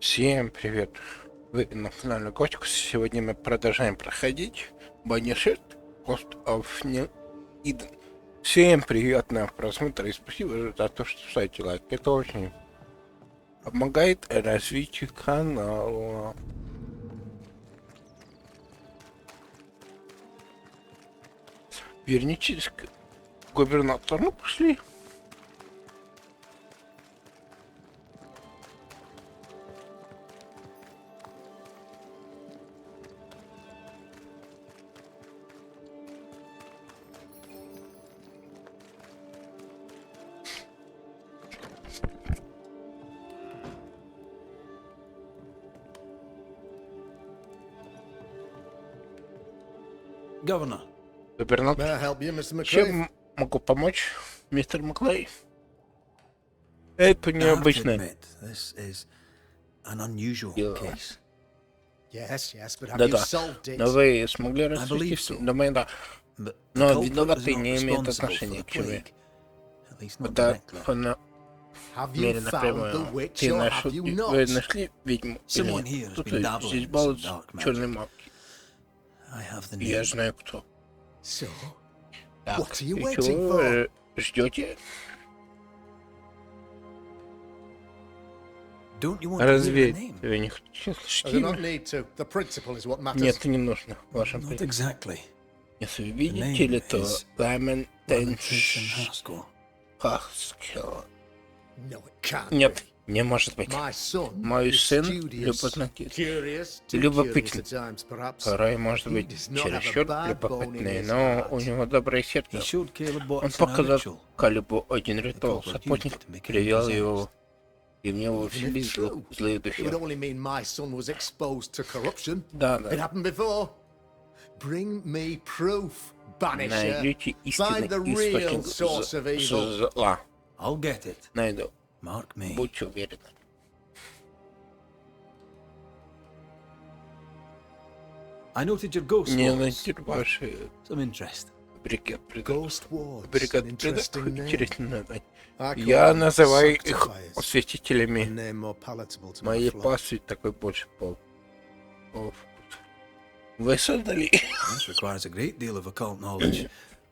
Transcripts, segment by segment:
Всем привет! Вы на канале Котик. Сегодня мы продолжаем проходить Banishers Cost of New Eden. Всем приятного просмотра и спасибо за то, что ставите лайк. Это очень помогает развитию канала. Вернитесь к губернатору. Ну, пошли. Governor, Губернатор. May I help you, Mr. McCrae? Чем могу помочь, мистер Маклей? Это I have to необычно. admit, this is an unusual Yeah. case. Yes, but have you Да-да. solved it? Но вы смогли believe рассвести? so. Думаю, да. But the Но culprit is виноватый not не имеет responsible отношения for к the чему. plague, at least not Да, directly. Have you мере found the напрямую. witch Ты or нашел, have you вы not? нашли ведьму или Someone нет? here has Тут been dabbling здесь in балует some dark черной magic. магией. I have the Я name. знаю кто. So, Так, What are you и waiting чего for? ждете? Don't you want to hear Разве the name? вы не хотите I слышать do not имя? need to. The principle is what matters. Нет, не нужно. Вашим Not exactly. Если вы The видите ли, name то is Lamentation Lamentation Haskell. Haskell. No, it can't. Нет, не может быть. My son Мой is сын studious, любознатель. curious, too Любопытен. curious at times, perhaps. Порой может He быть does not have a чересчур bad bone in любопытный, his но heart. у него доброе He сердце. showed Caleb Он Watson a показал ritual. Калибу один ритуал. culprit Сапожник used it to become привел possessed. его, и в него Even if вселились true, злые it духи. would only mean my son was exposed to corruption. Да, It да. happened before. Bring me proof, Banisher. Найдите истинный Find the real источник source of evil. зла. I'll get it. Найду. Mark me. Будьте уверены. I noted your ghost Не wars. найти ваши Some interest. бригад Ghost wards. Бригад An предок. interesting name. Интересно название. I call Я them называю их sanctifiers. осветителями. A name more palatable to my Моей flock. пастве такой больше пол. Вы создали This requires a great deal of occult knowledge.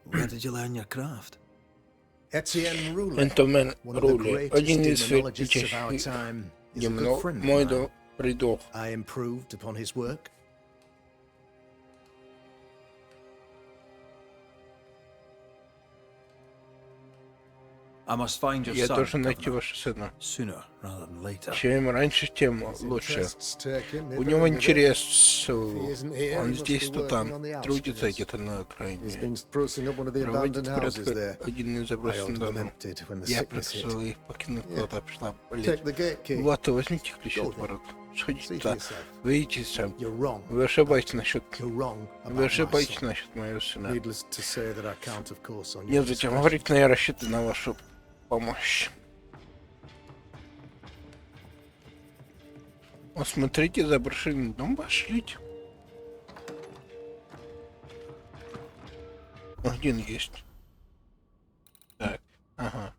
Where did you learn your craft? Etienne Roulet, Энтомен one of the Рули, greatest один из demonologists of our величайших time, is a good friend of мой mine. придох. I improved upon his work. I must find your Я son, должен найти Governor. вашего сына. Sooner rather than later. Чем раньше, тем His лучше. interests take him У hither него and thither. интерес, he isn't here, он he must здесь, be то working там, on the трудится outskirts. где-то на He's окраине. been sprucing up one of the Проводит abandoned houses порядок there. один из I заброшенных ordered them домов. emptied when the Я sickness hit. приказал их покинуть, когда пришла Take болезнь. the gate key. Вот, возьмите ключи Go от there. ворот. See Сходите for туда. yourself. Выйдите сам. You're wrong. Вы ошибаетесь насчет... You're wrong Вы about my ошибаетесь son. насчет моего сына. Needless to say that I count, of course, on your Нет, зачем discretion. говорить, но я рассчитываю на вашу помощь. Осмотрите заброшенный дом, пошлите. Один есть. Так, ага.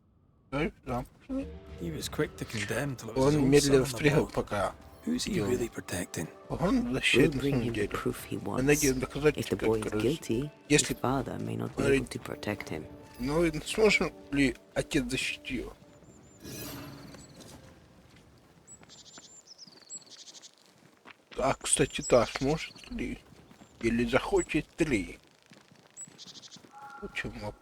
Ой, да, пошли. He was quick to condemn till it was his Он own медленно son on the встретил, block. пока Who's he делал. really protecting? он We'll защитит на bring самом him the деле. proof he Мы wants. найдем If доказательства, the boy is которые... guilty, Если- his father may not be Говорит- able to protect him. Ну, и сможем ли отец защитить его? А, кстати, да, сможет ли? Или захочет ли? Почему?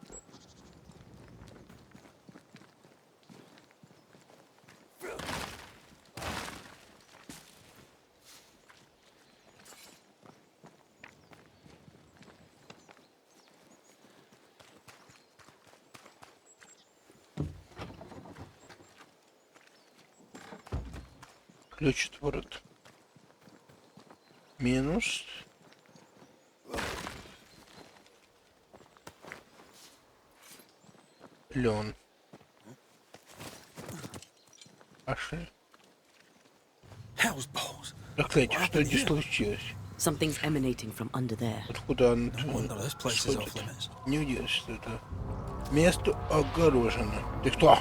Ключ от ворот. Минус. Лен. Пошли. Hell's balls. Проклятие, что здесь случилось? Something's emanating from under there. Откуда он No wonder this place is off исходит? limits. Не удивишься, что это место огорожено. Ты кто?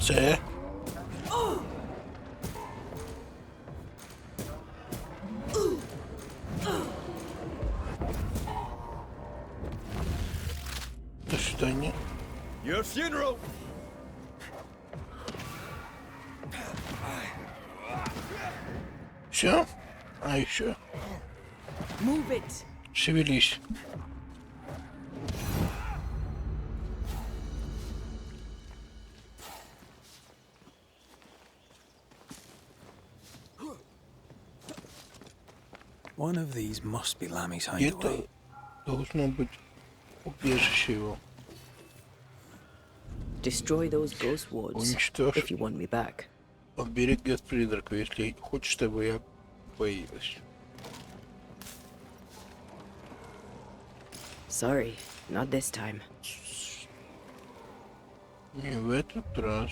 Це. До свидания. Your funeral! Все? А еще. Move it! Шевелись. One of these must be Lamy's Это hideaway. должно быть убежище его. Destroy those ghost wards Уничтожь if you want me back. береги от призрака, если хочешь, чтобы я появилась. Sorry, not this time. Не в этот раз.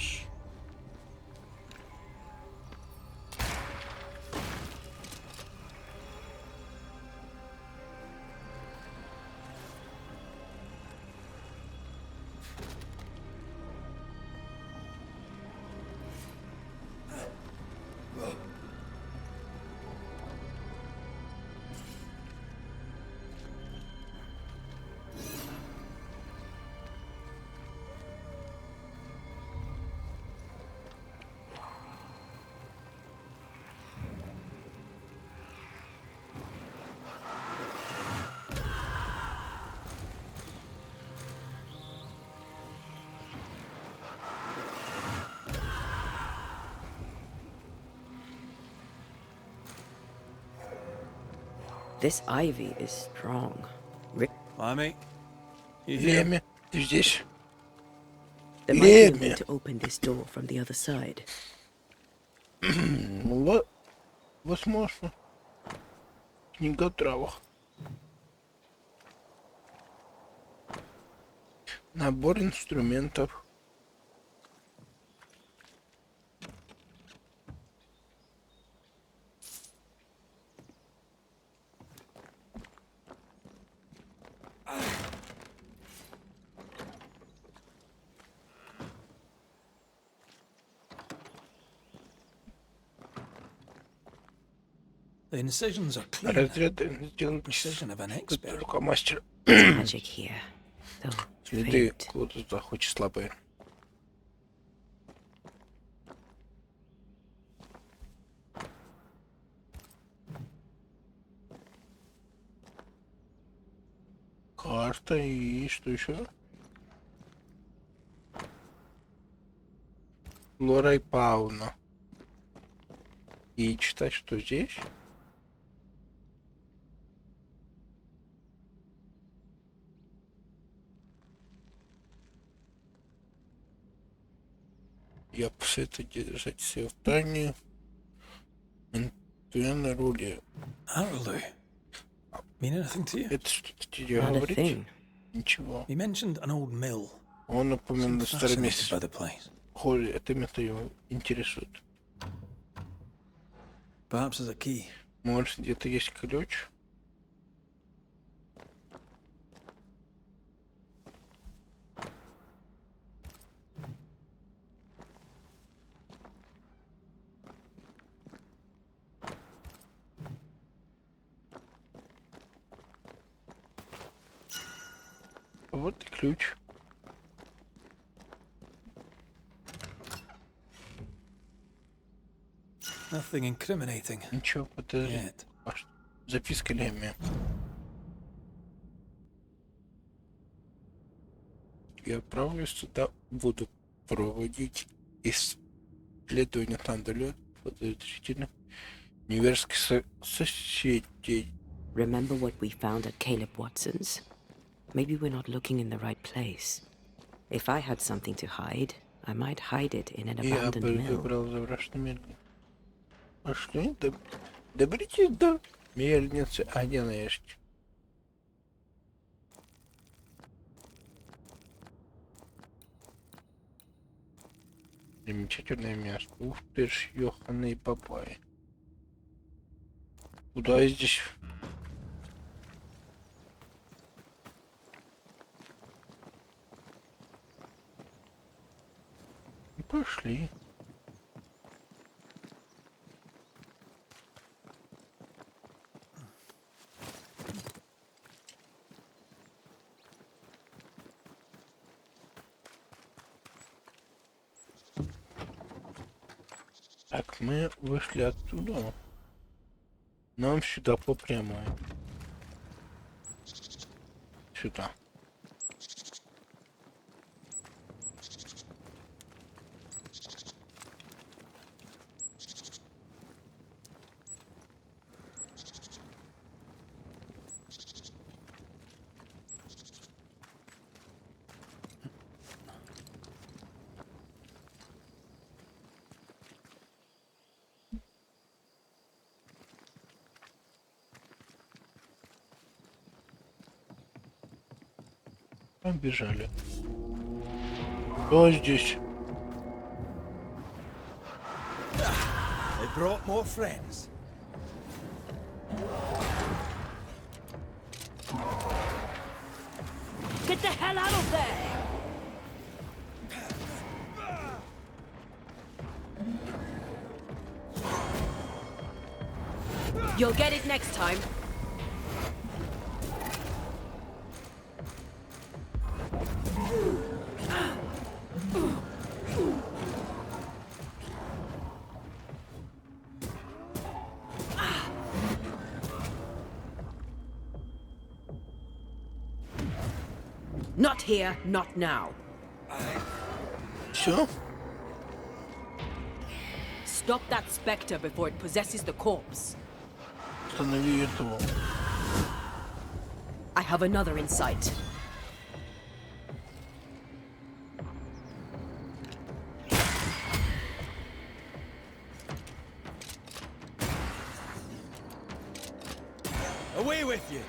This ivy is strong. Lamy, you here? Леми, ты здесь? There might be a Lamy. way to open this door from the other side. Возможно. Книга о травах. Набор инструментов. The incisions are clean. Разряд сделан Precision of an expert. рука мастера. Magic here, though Следы faint. куда-то очень слабые. Карта и что еще? Флора и фауна. И читать, что здесь? Я посоветую держать все в тайне. На руле. Arrowloo. Mean anything to you? Это что-то тебе Not a говорит? thing. Ничего. You mentioned an old mill. Он упомянул I'm старый fascinated месяц. by the place. Холли, это место его интересует. Perhaps there's a key. Может, где-то есть ключ? Вот и ключ. Nothing incriminating. Ничего, подожди. Yet. А что? Записка Леми. Я отправлюсь туда, буду проводить исследования там далее подозрительных неверских соседей. Remember what we found at Caleb Watson's? Maybe we're not looking in the right place. If I had something to hide, I might hide it in an Я abandoned mill. выбрал заброшенную мельницу. Пошли, добрите до мельницы, а не наешьте. Замечательное место. Ух ты ж, ёханый папай. Куда я здесь? пошли. Так, мы вышли оттуда. Нам сюда по прямой. Сюда. Побежали. Кто здесь? They brought more friends. Get the hell out of there! You'll get it next time. Not here, not now. Все? Stop that spectre before it possesses the corpse. Останови этого. I have another in sight. Away with you!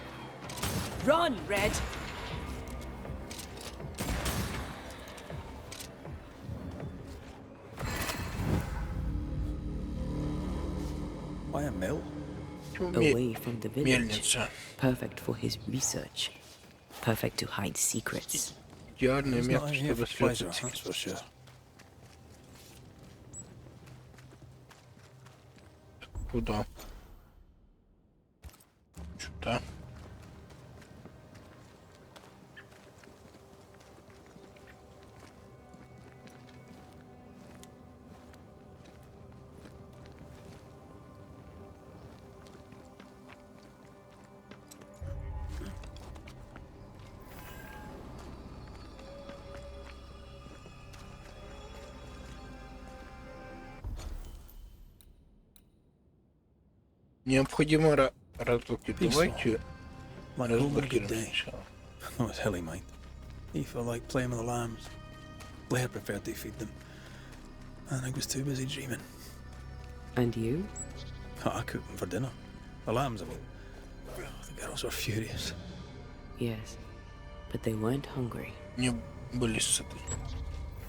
Run, Red! Why a mill? Away from the village. Мельница. Perfect for his research. Perfect to hide secrets. Идеальное It's место, not here чтобы for pleasure, спрятать. that's for sure. Куда? Сюда. Необходимо разлуки. Давайте Like home on a good разблокируем day. сначала. No, it's hilly, mind. He felt like playing with the lambs. Blair preferred to feed them. And I was too busy dreaming. And you? I cooked them for dinner. The lambs, I mean. The girls were furious. Yes. But they weren't hungry. Не были сыты.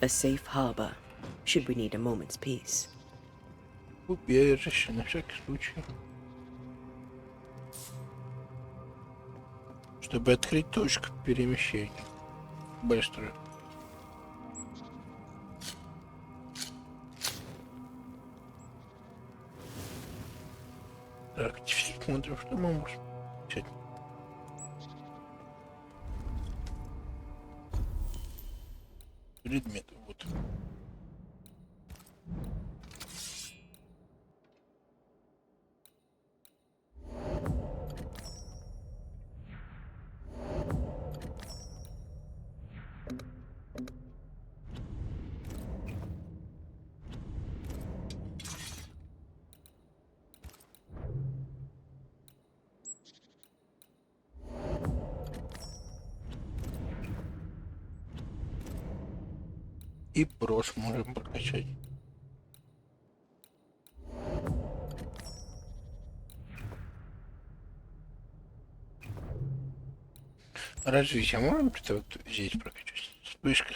A safe harbor, should we need a moment's peace. Убежище, на всякий случай. Чтобы открыть точку перемещения. Быстро. Так, теперь смотрим, что мы можем взять. Предметы, вот. И брошь можем прокачать. Развитие можем это вот здесь прокачать? Вспышка.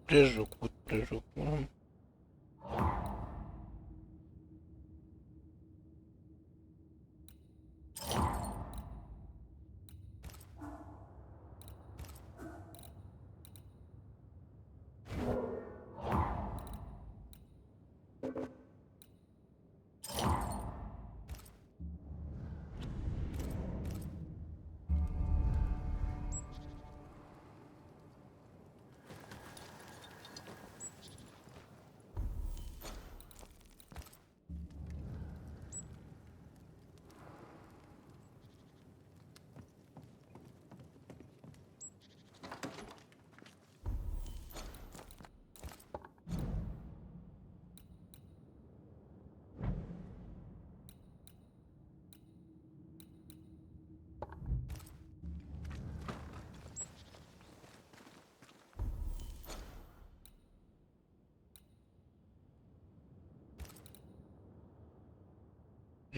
Прыжок, вот прыжок. Можем.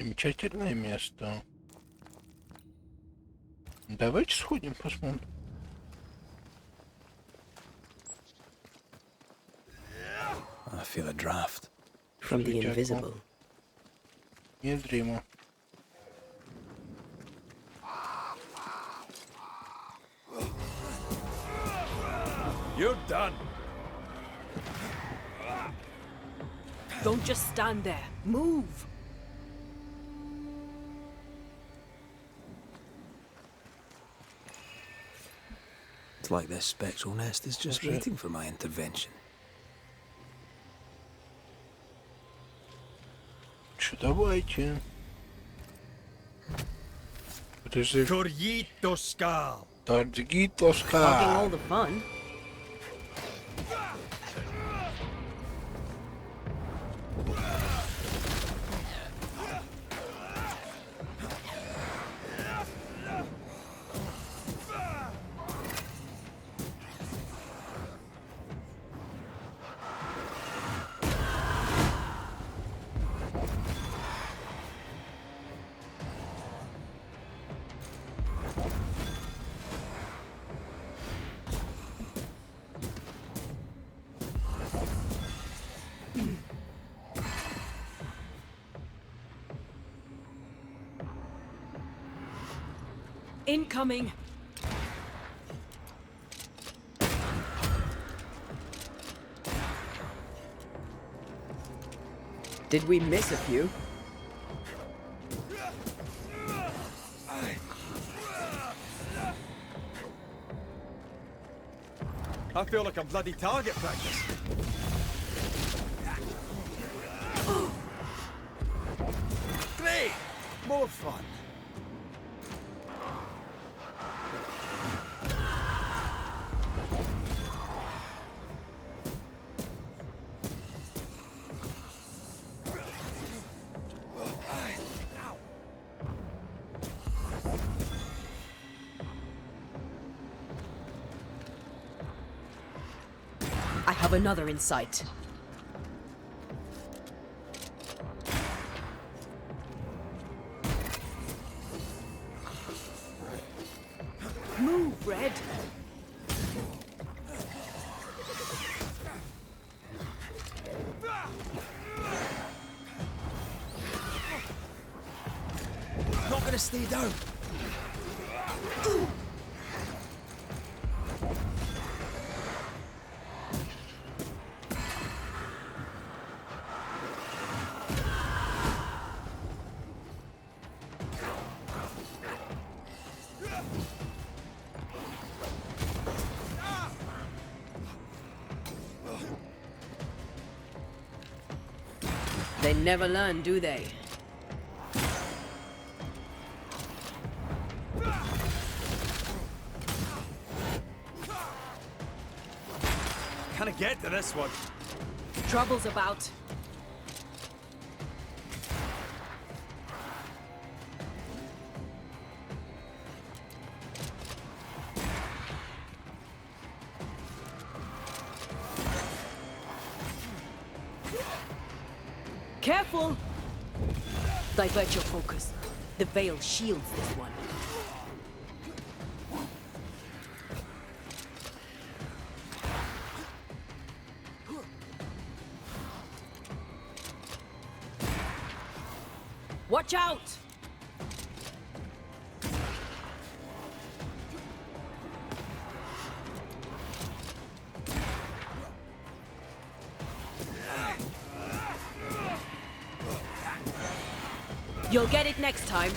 Замечательное место. Давайте сходим, посмотрим. I feel a draft. From the Sweet invisible. Незримо. You're done. Don't just stand there. Move! It's like this spectral nest is just Okay. waiting for my intervention. Что, давайте. Подожди. Corrito Skal. Торгито Talking all ска. the fun. Incoming! Did we miss a few? I feel like a bloody target practice. Great! More fun. I have another in sight. Move, Red! Not gonna stay down. They never learn, do they? Can I get to this one? Trouble's about. Careful! Divert your focus. The veil shields this one. Watch out! You'll get it next time.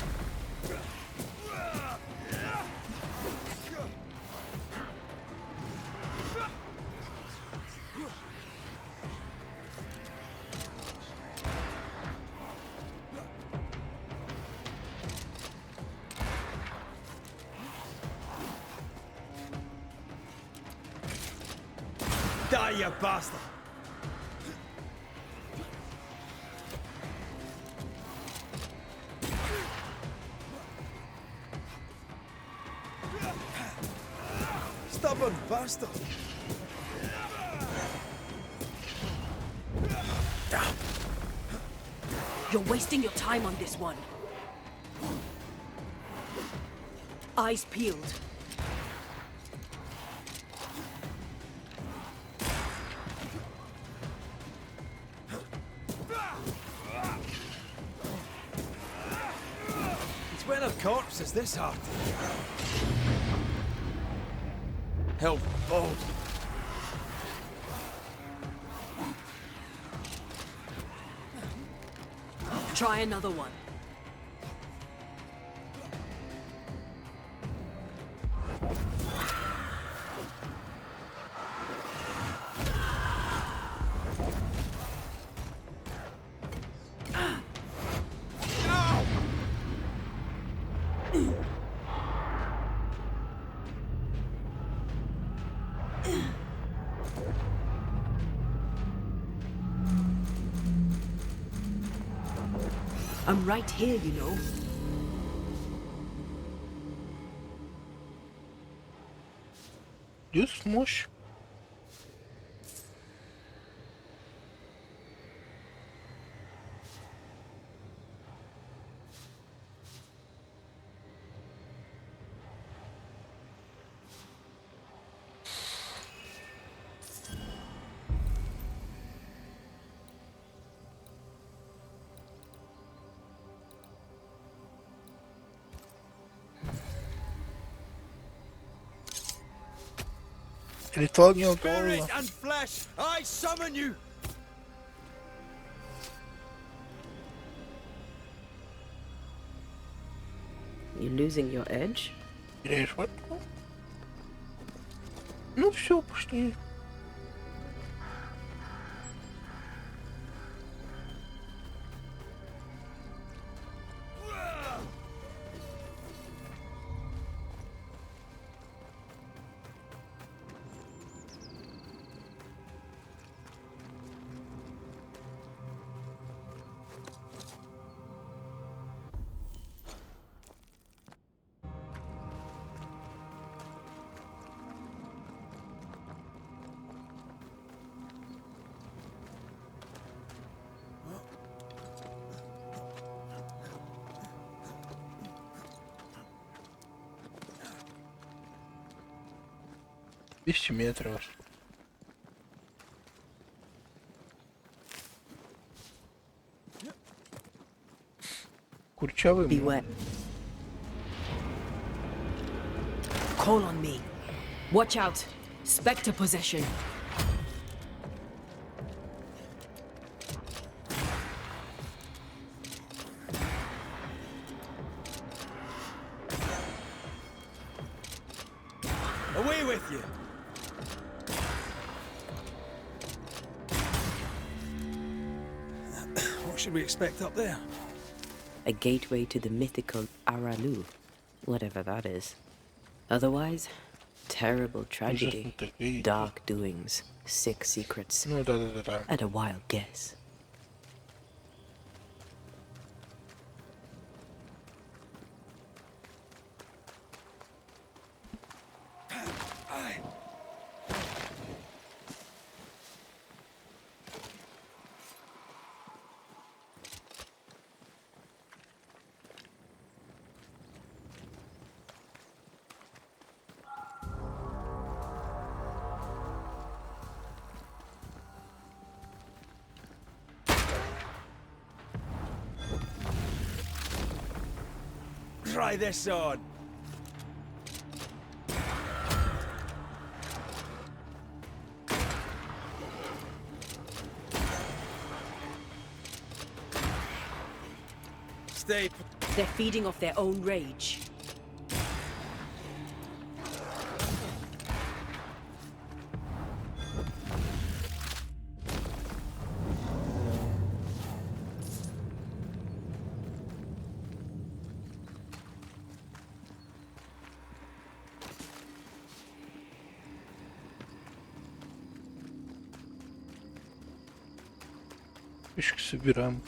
Die, you bastard! Stubborn bastard! You're wasting your time on this one. Eyes peeled. It's when a corpse is this hard. Held bold. Try another one. I'm right here, you know. You smush. Ритуал не Spirit готов. and flesh, I summon you! You losing your edge? Теряешь ватку? Ну все, пошли. Тысячи метров. Курчавый мох. Beware. Call on me. Watch out. Spectre possession. Away with you! What should we expect up there? A gateway to the mythical Aralu, whatever that is. Otherwise, terrible tragedy, такие. dark doings, sick secrets, Ну да. and a wild guess. Try this on! Stay. They're feeding off their own rage. Фишки собираем.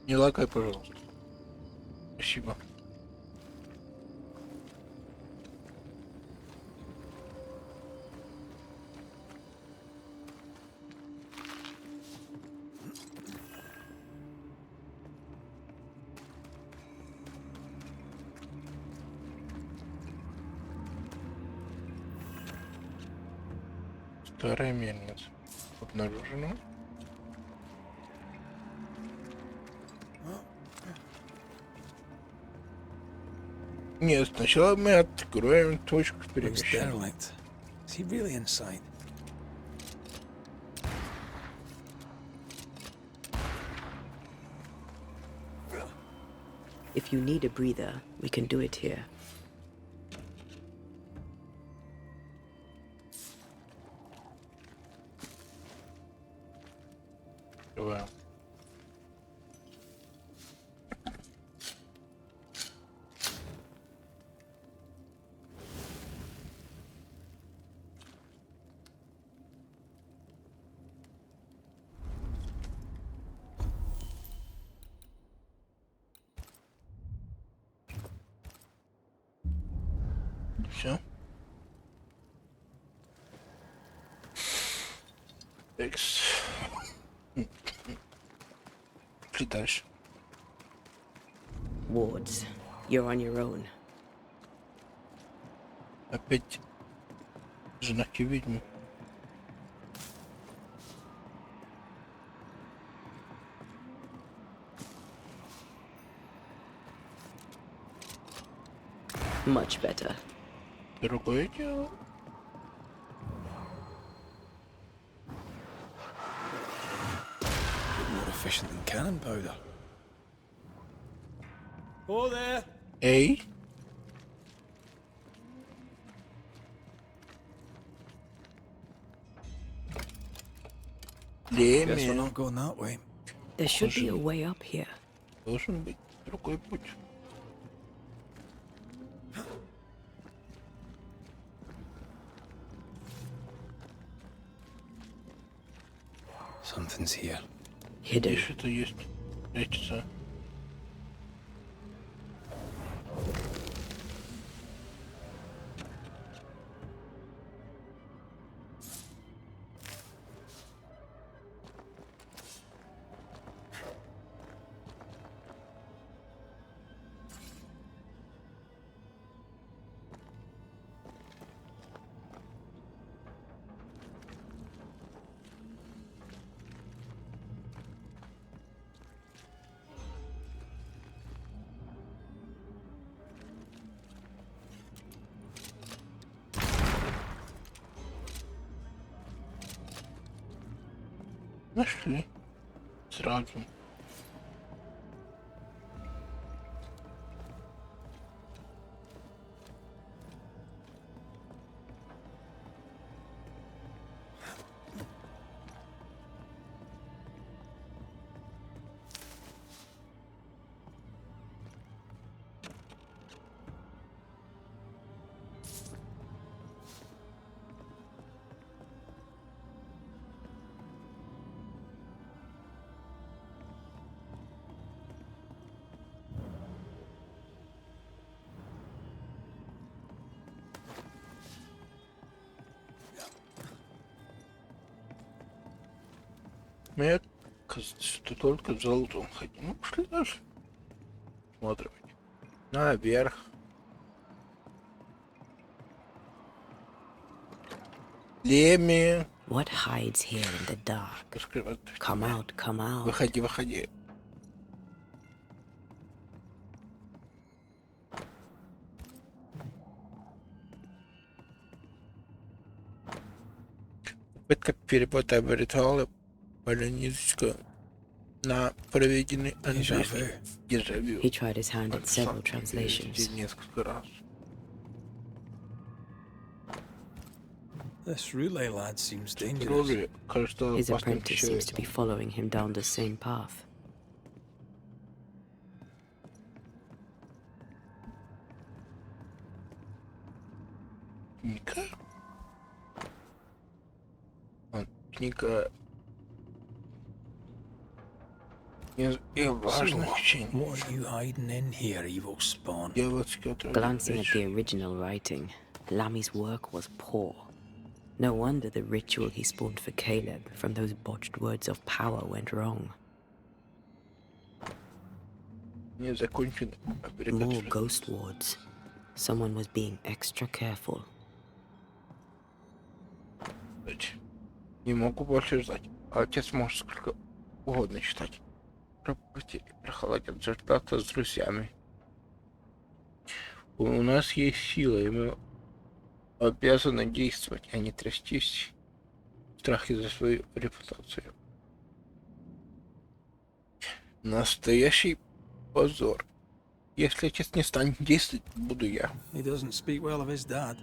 Не лакай, пожалуйста. Спасибо. Вторая мельница. Обнаружено. Нет, сначала мы откроем точку Looks перемещения. derelict. Is he really inside? If you need a breather, we can do it here. Открываем. Все. Экс. Шли дальше. Wards, you're on your own. Опять знаки ведьмы. Much better. Другое дело. More efficient than cannon powder. Oh, there. Эй. Guess we're Леми. not going that way. There should be a way up here. Должен быть другой путь. Something's here. Hidden. Здесь что-то есть. Прячется. Нашли. Сразу. Мне кажется, что только в золотом ходим. Ну, пошли дальше. Смотрим. Наверх. Леми. What hides here in the dark? Раскрывай. Come out, come out. Выходи, выходи. Попытка перевода ритуала полонического на проведенный английский. Дежавю. He tried his hand at several translations. Несколько раз. This relay lad seems dangerous. Роли, кажется, His опасным apprentice seems to be человеком. following him down the same path. Книга? Книга и важных учений. What are you hiding in here, evil spawn? Девочки, Glancing at the original writing, Lamy's work was poor. No wonder the ritual he spawned for Caleb from those botched words of power went wrong. не закончен. More ghost wards. Someone was being extra careful. Не могу больше ждать. А отец может сколько угодно читать. Работе и прохладят жертваться с друзьями. У нас есть сила, и мы обязаны действовать, а не трястись в страхе за свою репутацию. Настоящий позор. Если отец не станет действовать, буду я. He doesn't speak well of his dad.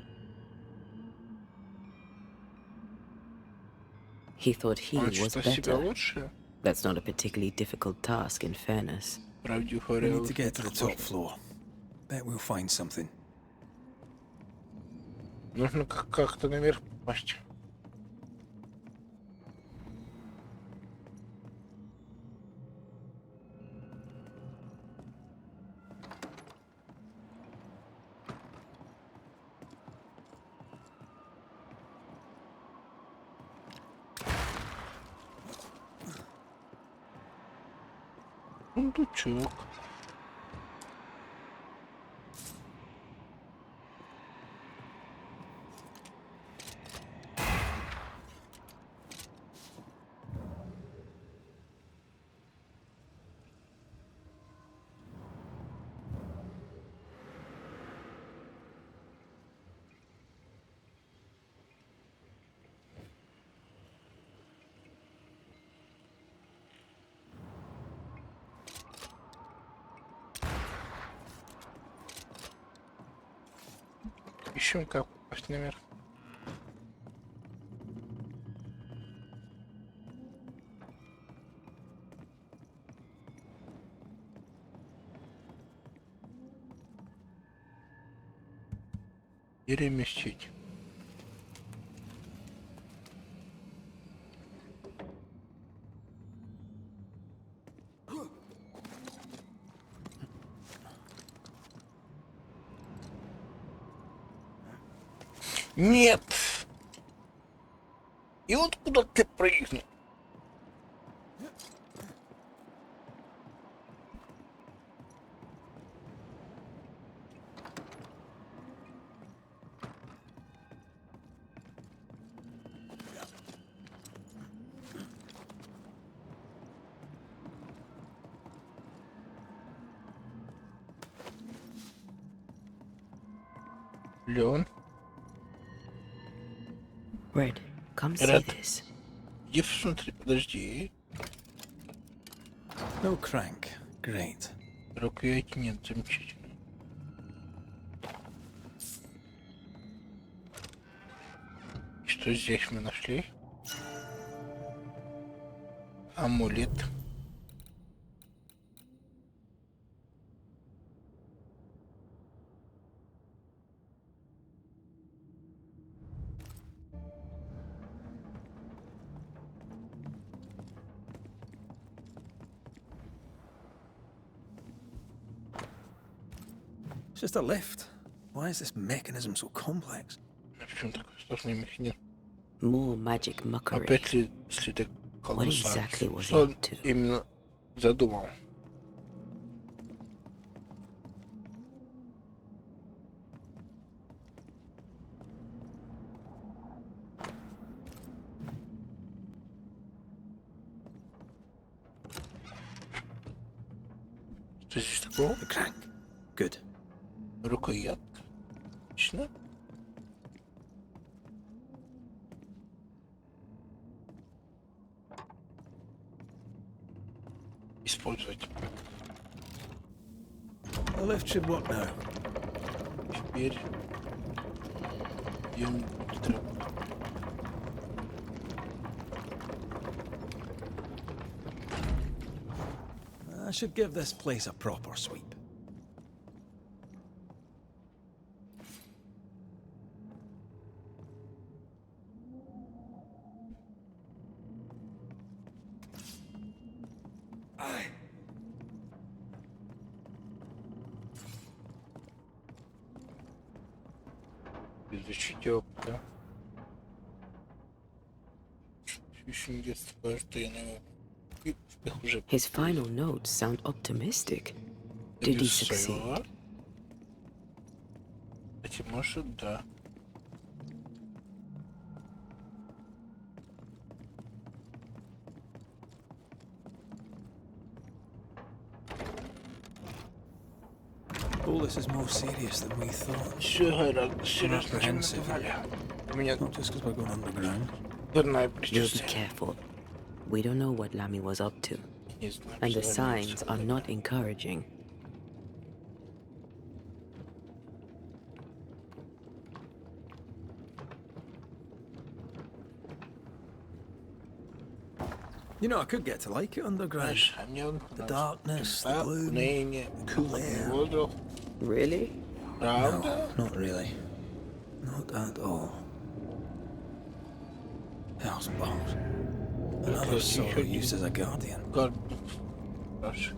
He thought he Он was считает себя better. лучше. That's not a particularly difficult task, in fairness. Правде We говоря, need to уж get не to the так top сложно. floor. Bet we'll find something. Нужно как-то наверх попасть. Сундучок. Ищем, как попасть наверх. Переместить. Нет! И вот куда ты прыгнул? Леон, Red, come see Red. this. иди посмотри, подожди. No crank. Great. Рукояти нет, замечательно. И что здесь мы нашли? Амулет. It's just a lift. Why is this mechanism so complex? Почему такой сложный механизм? More magic mockery. Опять ли следы колдовства? exactly was Что он he up to? именно задумал? Что здесь такого? The crank. Good. Рукоятка. Отлично. Использовать. The lift should work now. Теперь где-нибудь трап. I should give this place a proper sweep. Изучить опыта. Еще не скажу, что я на их уже His final notes sound optimistic. Did he succeed? Кстати, может, да. All this is more serious than we thought. Все гораздо серьезнее, чем мы Apprehensive. думали. У меня Not just because we're going underground. дурное You'll be предчувствие. careful. We don't know what Lamy was up to, Не знаю, and the что signs are not encouraging. You know, I could get to like it underground. Знаешь, а мне он The darkness, the темнота, gloom, уныние, cool холодный air. воздух. Really? Правда? No, not really. Not at all. Hell's balls. Another sorrow used as a guardian. Год. Хорошо.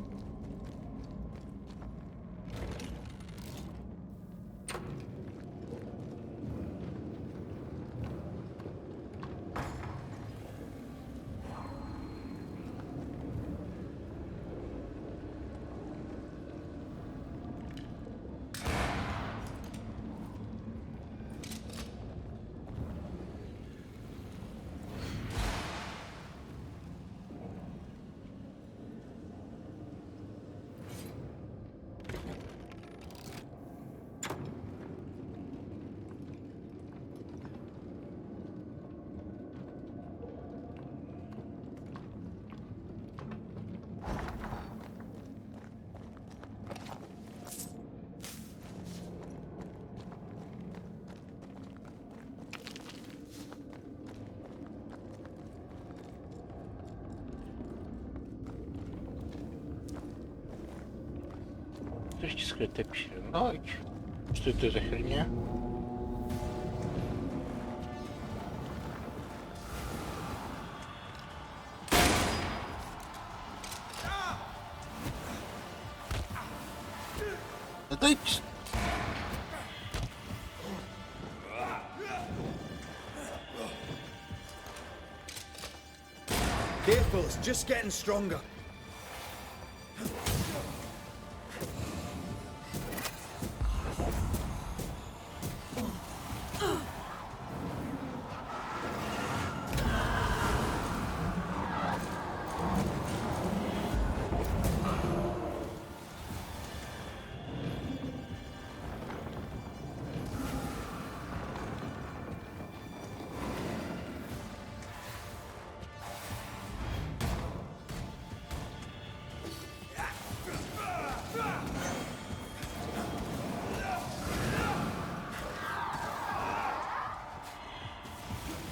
Слушайте, скрытая пещера. Ночь. Что это за херня? Отдайте. Careful, it's just getting stronger.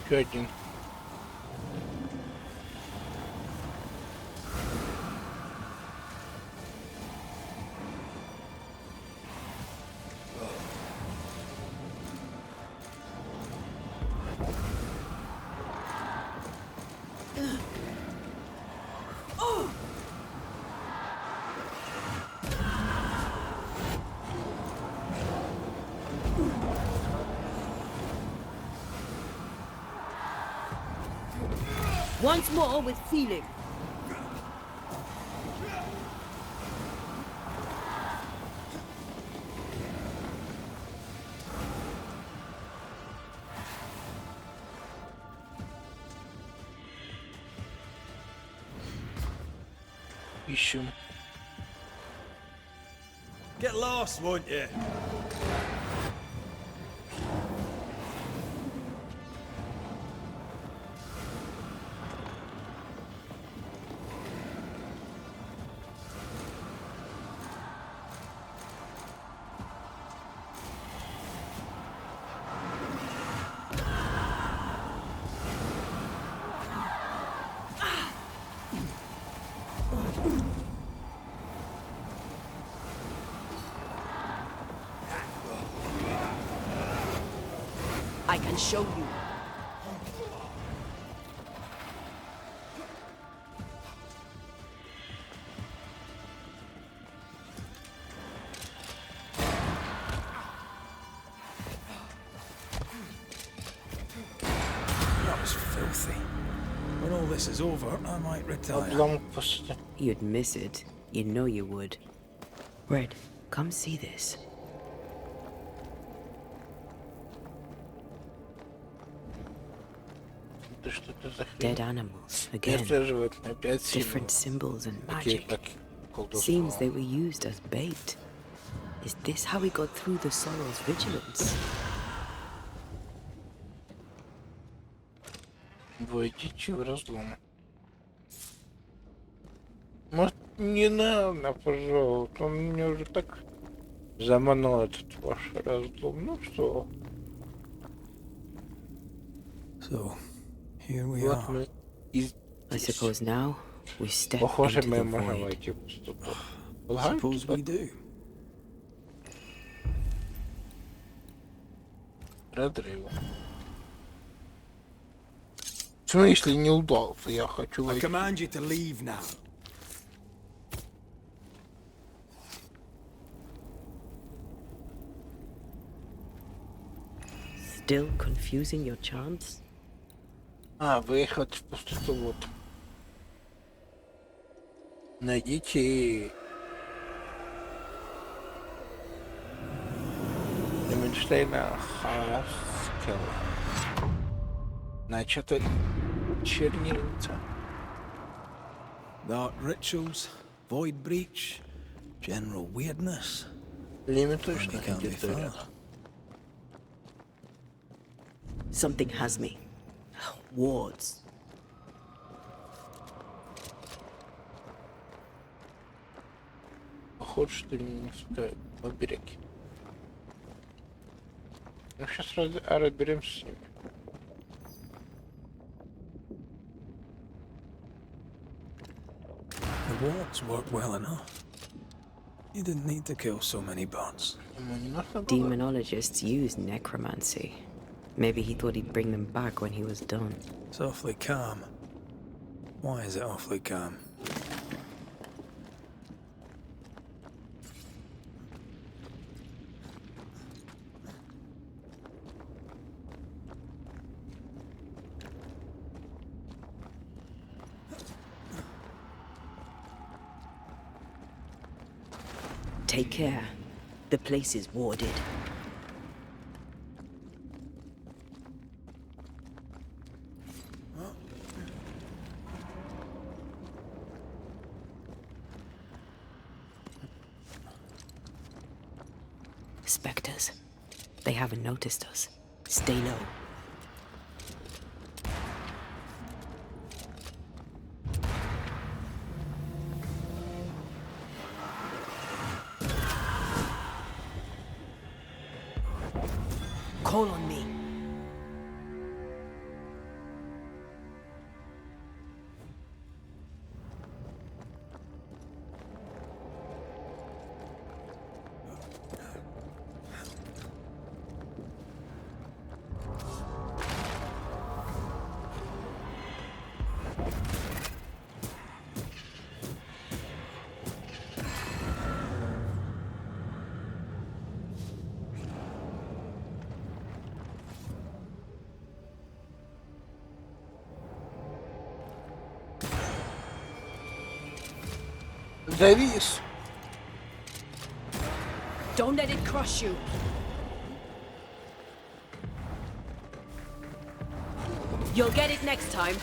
Еще один. Once more with feeling. Ищем. Get lost, won't you? I can show you. That was filthy. When all this is over, I might retire. Обломок после. You'd miss it. You know you would. Red, come see this. Это что-то за Dead хрень? animals, again. Мертвые животные, опять Different символы. symbols and Такие magic. как колдовство. Seems they were used as bait. Is this how we got through the Sorrel's vigilance? Войдите в разлом. Может, не надо, пожалуйста. Он мне уже так заманул этот ваш разлом. Ну что, So, here we вот are. мы и I здесь. suppose now we step Похоже, into мы the можем void. войти в поступок. Полагаю, Suppose типа, we do. разрыва. В смысле не удался? Я хочу I войти. command you to leave now. Still confusing your chants? А, выехать в пустоту, вот. Найдите... Эйнштейна Хаскел. Значит, это Чернильница. Dark rituals, void breach, general weirdness. Леми точно Can't be ходит рядом. far. Something has me. Wards. Похоже, что не пускают в берег. Ну, сейчас разберемся с ними. The wards work well enough. You didn't need to kill so many bots. Ему не нужно было. Demonologists use necromancy. Maybe he thought he'd bring them back when he was done. It's awfully calm. Why is it awfully calm? Take care. The place is warded. Spectres. They haven't noticed us. Stay low. Call on me. Завис. Don't let it crush you. You'll get it next time.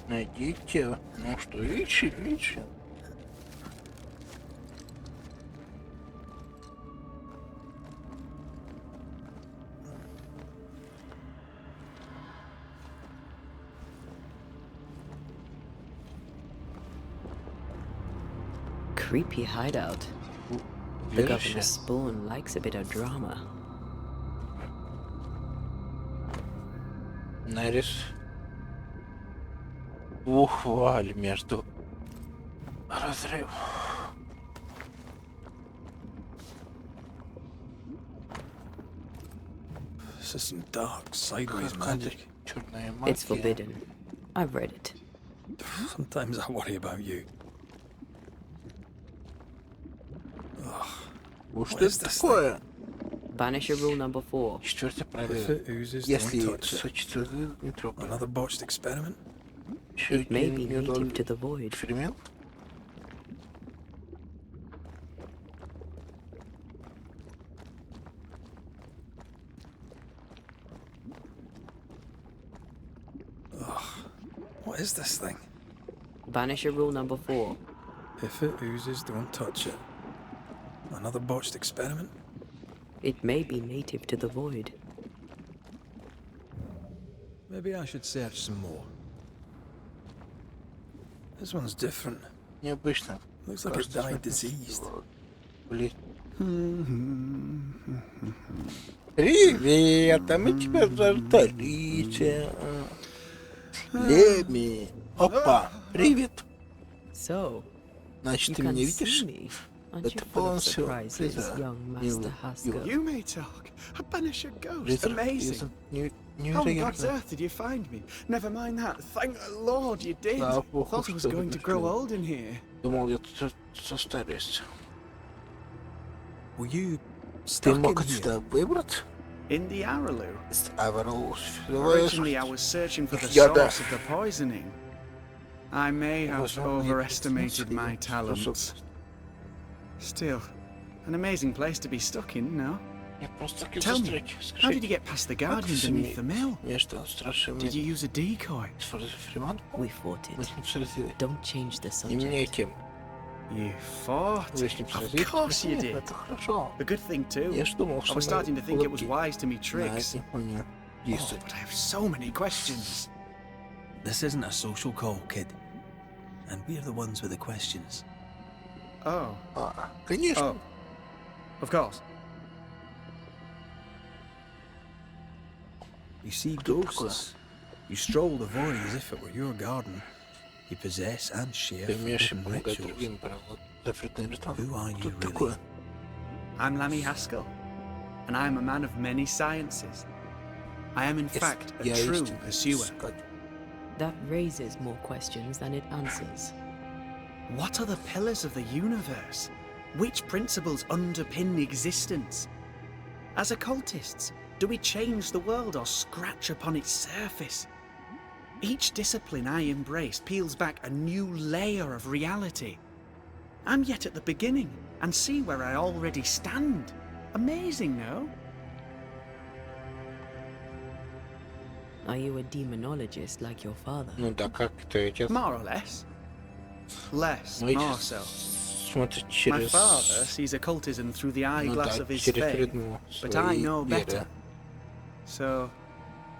Найдите. Ну что, ищи. Creepy hideout. The governor's spawn likes a bit of drama. Нарис. Вуаль между разрыв. This is some dark, sideways magic. Черная It's магия. forbidden. I've read it. Sometimes I worry about you. Ugh. Что What is это this такое? Banisher rule number 4. Четвертое If правило. it oozes, don't Если touch it. сочится, не трогай. Another botched experiment? Еще It may be один native to the void. эксперимент. What is this thing? Banisher rule number 4. If it oozes, don't touch it. Another botched experiment? It may be native to the void. Maybe I should search some more. This one's different. Необычно. Looks like it died diseased. Блин. Привет, а мы тебя заждались. Леми. Опа, привет. So, Значит, you ты can меня see видишь? me. Aren't Это you full of полностью surprises, young Master Haskell? You may talk. A Banisher ghost. Призрак. Amazing. How on God's earth did you find me? Never mind that. Thank the Lord you did. Слава Богу, Thought I was что going to ты grow нашел. old in here. Думал, я тут состарюсь. Were you Ты stuck in мог here? отсюда выбраться? In the Araloo. Originally, I was searching for the Я да. source of the poisoning. I may have Возможно, overestimated my единственное, talents. Still, an amazing place to be stuck in, no? Я просто хотел Tell me, застрять. how did you get past the guardian beneath the mill? Между страшными Did you use a decoy? фриман We fought мы it. с ним сразили. Don't change the И мне subject. тем. You fought? Вы с ним Of сразились? course you Нет, did. это хорошо. A good thing too. Я ж думал, I что was starting to think it was улыбки wise to me на tricks. этих момент Oh, действуют. but I have so many questions. This isn't a social call, kid. And we're the ones with the questions. Oh, Конечно. oh, of course. You see ghosts. You stroll the void as if it were your garden. You possess and share Ты умеешь forbidden помогать rituals. другим, правда. Запретный ритуал. Who are Кто you ты really? такой? I'm Lamy Haskell, and I am a man of many sciences. I am in fact a Я true истинный pursuer. искатель. That raises more questions than it answers. What are the pillars of the universe? Which principles underpin existence? As occultists, do we change the world or scratch upon its surface? Each discipline I embrace peels back a new layer of reality. I'm yet at the beginning, and see where I already stand. Amazing, no? Are you a demonologist like your father? Ну да, как твой отец? More or less. Less, Мой more отец so. смотрит My через... father sees occultism through the Ну да, eyeglass of his через faith, призму but I своей know веры. better. So,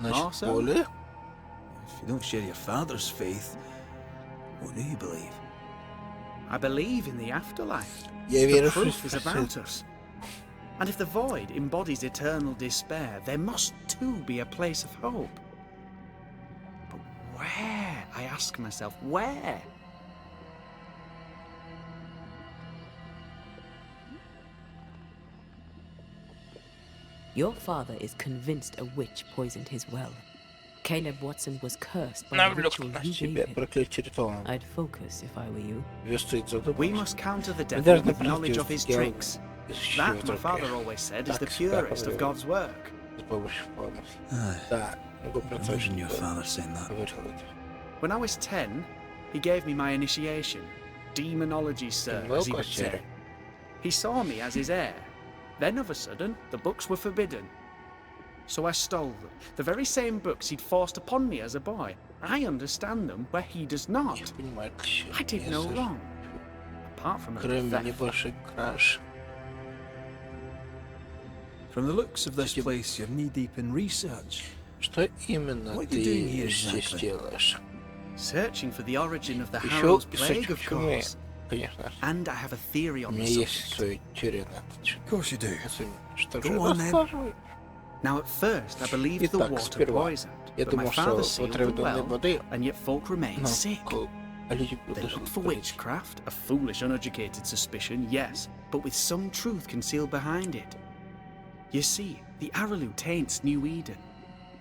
more Значит, so? более? If you don't share your father's faith, what do you believe? I believe in the afterlife. Я The верю, что proof is about us. And if the void embodies eternal despair, there must too be a place of hope. But where? I ask myself, where? Your father is convinced a witch poisoned his well. Caleb Watson was cursed by the Навлек ritual на you себя gave him. проклятие ритуалом. I'd focus if I were you. Стоит задуматься. We must counter the devil должны with knowledge of his противостоять tricks. That, my исчезновению father always said, is the Так всегда purest of говорил. God's work. С помощью помыслов. Aye, Да, могу imagine представить, your что father saying that. говорил это. When I was 10, he gave me my initiation. Demonology, sir, as he would say. He saw me as his heir. Then, of a sudden, the books were forbidden. So I stole them. The very same books he'd forced upon me as a boy. I understand them where he does not. Я понимаю, к чему I did я no захожу. wrong. Apart from a Кроме theft. небольших краж. From the looks of this place, you're knee-deep in research. Что именно What ты you doing here здесь exactly? делаешь? Searching for the origin of the Еще Harrow's писать plague, of чумы, course. конечно. And I have a theory У on меня the есть subject. своя теория на этот счет. Of course you do. Что Go же, on, then. рассказывай. Now, at first, I believed the Итак, water сперва poisoned, я but my думал, что father sealed the отравленной well, воды, and yet folk remained sick. а люди They продолжают looked for болеть. witchcraft, a foolish, uneducated suspicion, yes, but with some truth concealed behind it. You see, the Araloo taints New Eden.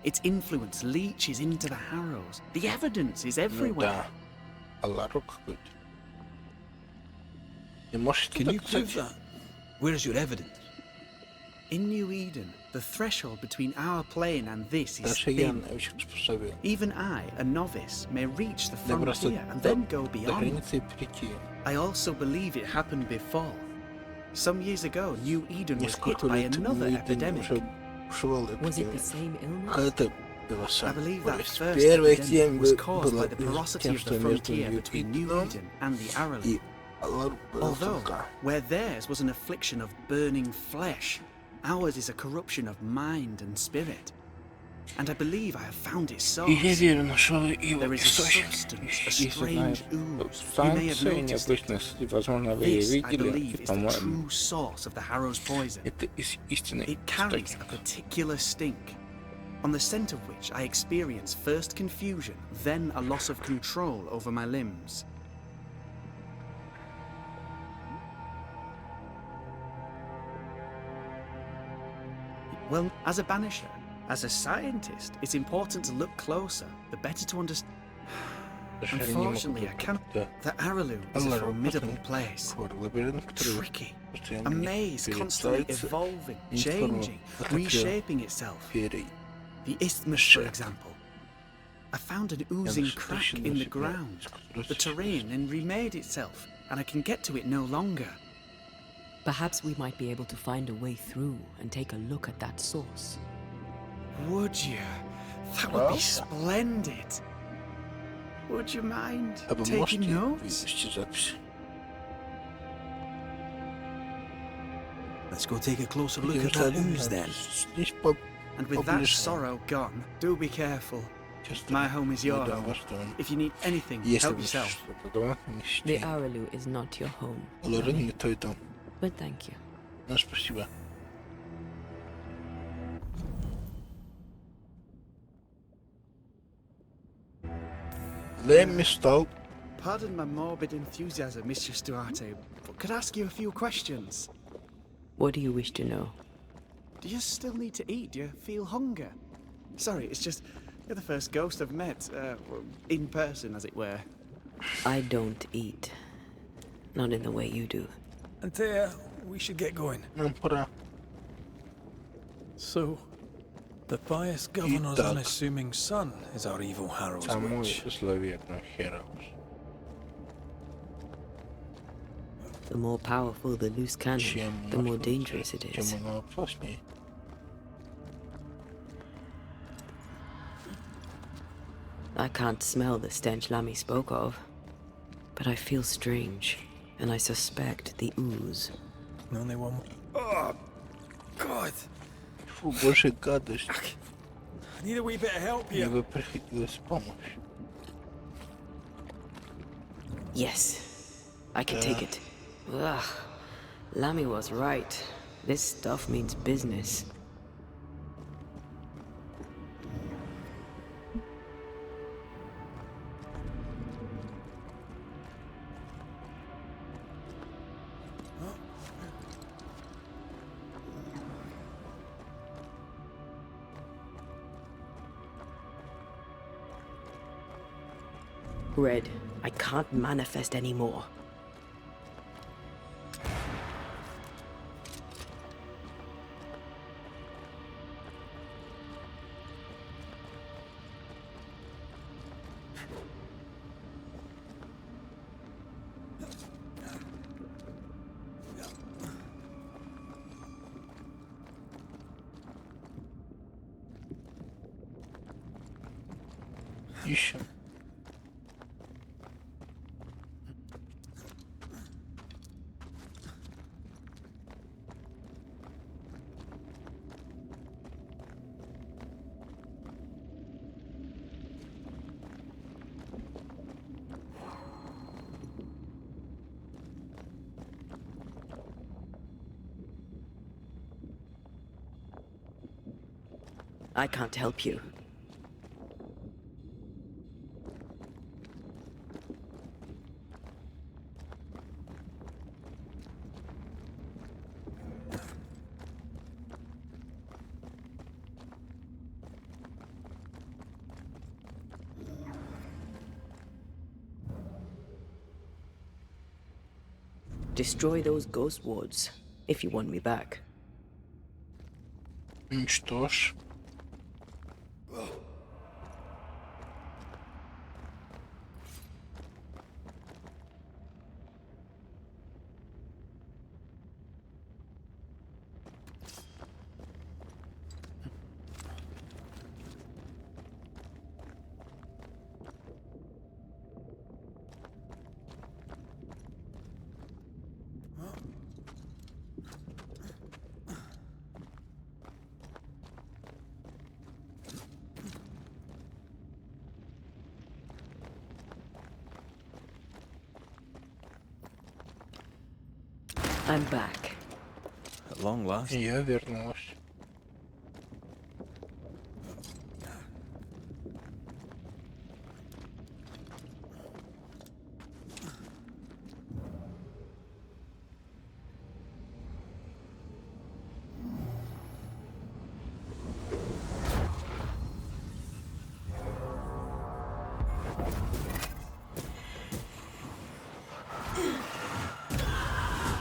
Its influence leaches into the Harrows. The evidence is Ну everywhere. да, Аллах какой-то. Ты можешь Can это you prove доказать? that? Where's your evidence? In New Eden, the threshold between our plane and this is Даже я thin. новичок способен Even I, a novice, may reach the добраться frontier and до then go beyond. границы и перейти. I also believe it happened before. Some years ago, New Eden was hit Несколько by лет another New Eden epidemic. уже бушевала Was it the эпидемия. same illness? Какая-то была I самая believe that болезнь. first Первая epidemic тема was caused была by the porosity тем, of что the между frontier New between New Eden Eden and the Aralu. и Алару была Although, тонка. where theirs was an affliction of burning flesh, ours is a corruption of mind and spirit. And I believe I have found its И я source. верю, нашел его There is a источник. substance, a Если знаешь strange ooze. You may have станция noticed it. необычности, возможно, вы ее This, I видели, believe, и, is the по-моему, true source of the Harrow's poison. это истинный It carries a источник. particular stink, on the scent of which I experience first confusion, then a loss of control over my limbs. Well, as a banisher, as a scientist, it's important to look closer, the better to understand. Даже я не могу Unfortunately, I can't. Да. The Aralu is a Алару formidable place. лабиринт, который Tricky. постоянно A maze constantly evolving, changing, reshaping itself. перей. The isthmus, for example. I found an oozing crack in the ground. The terrain then remade itself, and I can get to it no longer. Perhaps we might be able to find a way through and take a look at that source. Would you? That would be splendid. Would you mind А вы taking можете notes? вывести запись? Let's go take a closer look at that ooze then. Здесь по And with that поближе. sorrow gone, do be careful. Чувствую. My home is your Ну да, home. во что он. If you need anything, Если help вы yourself. что-то дома, не The ищите. Aralu is not your home, Лорен не той дом. but thank you. Ну, спасибо. Лэмми стал Pardon my morbid enthusiasm, Mistress Duarte, but could I ask you a few questions? What do you wish to know? Do you still need to eat? Do you feel hunger? Sorry, it's just you're the first ghost I've met, in person, as it were. I don't eat. Not in the way you do. Antea, we should get going. нам пора. So, the pious governor's Итак. unassuming son is our evil Harrow's Самую witch. зловерную Хераус. The more powerful the loose cannon, Чем the more dangerous it is. Чем она опаснее. I can't smell the stench Lamy spoke of, but I feel strange, and I suspect the ooze. Only one. Oh, God! Фу, боже, гадость. I need a wee bit of help Мне here. бы приходилась помощь. Yes, I can take it. Ugh, Lamy was right. This stuff means business. Red, I can't manifest anymore. Ищем. I can't help you. Destroy those ghost wards. if you want me back. Что ж. I'm back. At long last. Я вернулась.